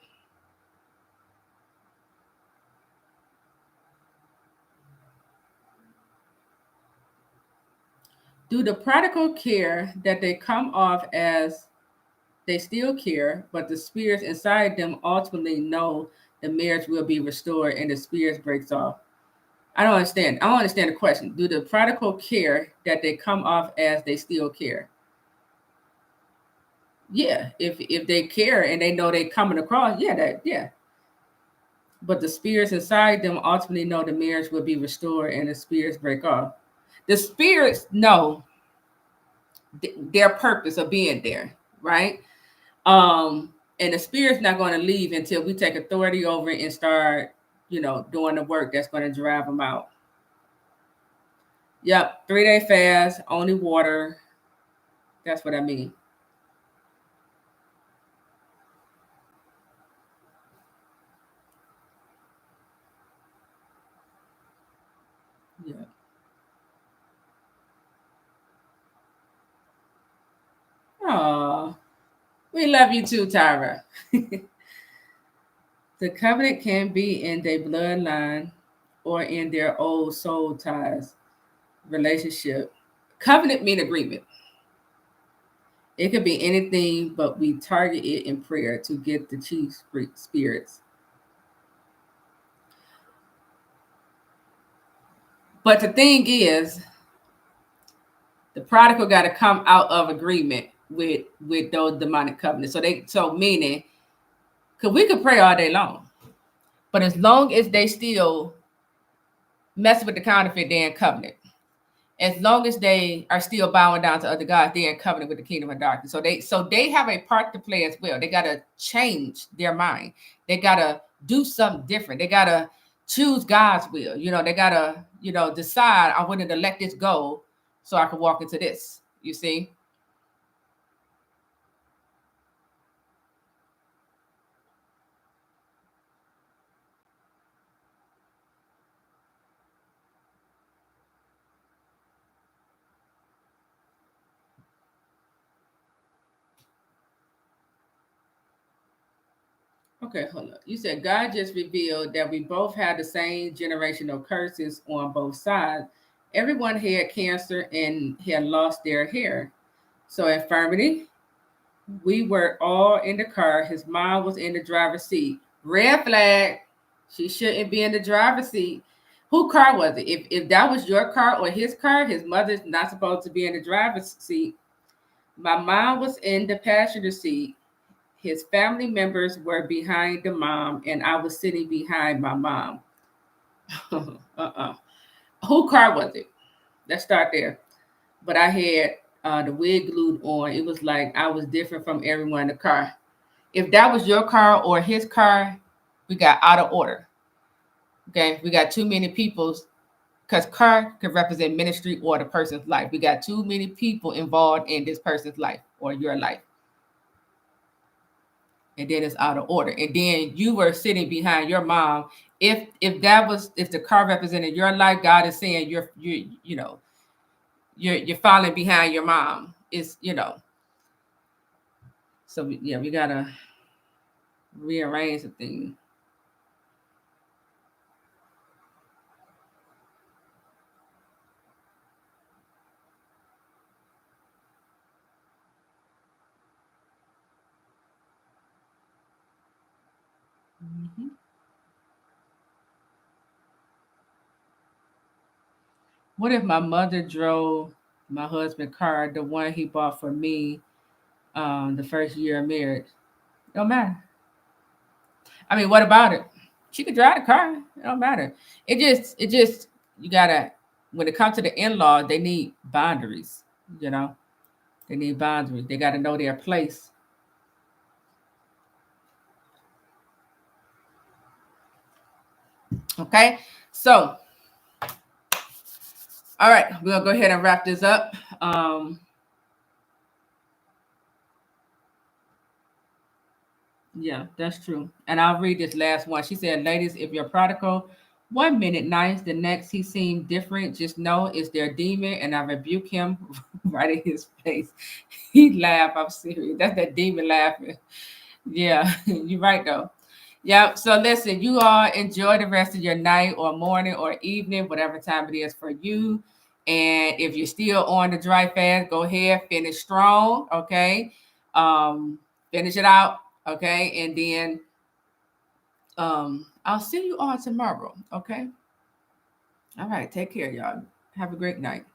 Do the prodigal care that they come off as they still care, but the spirits inside them ultimately know the marriage will be restored and the spirits breaks off? I don't understand. I don't understand the question. Do the prodigal care that they come off as they still care? Yeah, if they care and they know they coming across, yeah, yeah. But the spirits inside them ultimately know the marriage will be restored and the spirits break off. The spirits know their purpose of being there, right? And the spirit's not going to leave until we take authority over it and start, doing the work that's going to drive them out. Yep, 3 day fast, only water. That's what I mean. Yeah. Oh, we love you too, Tyra. The covenant can be in their bloodline or in their old soul ties relationship. Covenant mean agreement. It could be anything, but we target it in prayer to get the chief spirits. But the thing is, the prodigal got to come out of agreement with those demonic covenants. So meaning, because we could pray all day long, but as long as they still mess with the counterfeit, they're in covenant. As long as they are still bowing down to other gods, they're in covenant with the kingdom of darkness. So they have a part to play as well. They gotta change their mind. They gotta do something different. They gotta choose God's will. They gotta, decide I wanted to let this go so I can walk into this. You see? Okay, hold up. You said God just revealed that we both had the same generational curses on both sides. Everyone had cancer and had lost their hair. So, infirmity, we were all in the car. His mom was in the driver's seat. Red flag. She shouldn't be in the driver's seat. Who car was it? If that was your car or his car, his mother's not supposed to be in the driver's seat. My mom was in the passenger seat. His family members were behind the mom, and I was sitting behind my mom. uh-uh. Who car was it? Let's start there. But I had the wig glued on. It was like I was different from everyone in the car. If that was your car or his car, we got out of order. Okay, we got too many people because car could represent ministry or the person's life. We got too many people involved in this person's life or your life. And then it's out of order. And then you were sitting behind your mom. If the car represented your life, God is saying you're falling behind your mom. So yeah, we gotta rearrange the thing. Mhm. What if my mother drove my husband's car, the one he bought for me, the first year of marriage? Don't matter. I mean, what about it? She could drive the car. It don't matter. It just you gotta when it comes to the in-law, they need boundaries. You know, they need boundaries. They gotta know their place. Okay. So, all right, we'll go ahead and wrap this up. Yeah, that's true. And I'll read this last one. She said, ladies, if you're prodigal, 1 minute nice, the next he seemed different. Just know it's their demon, and I rebuke him right in his face. He laughed. I'm serious. That's that demon laughing. Yeah, you're right though. Yeah. So listen, you all enjoy the rest of your night or morning or evening, whatever time it is for you. And if you're still on the dry fast, go ahead, finish strong. Okay. Um, finish it out. Okay. And then I'll see you all tomorrow. Okay. All right. Take care, y'all. Have a great night.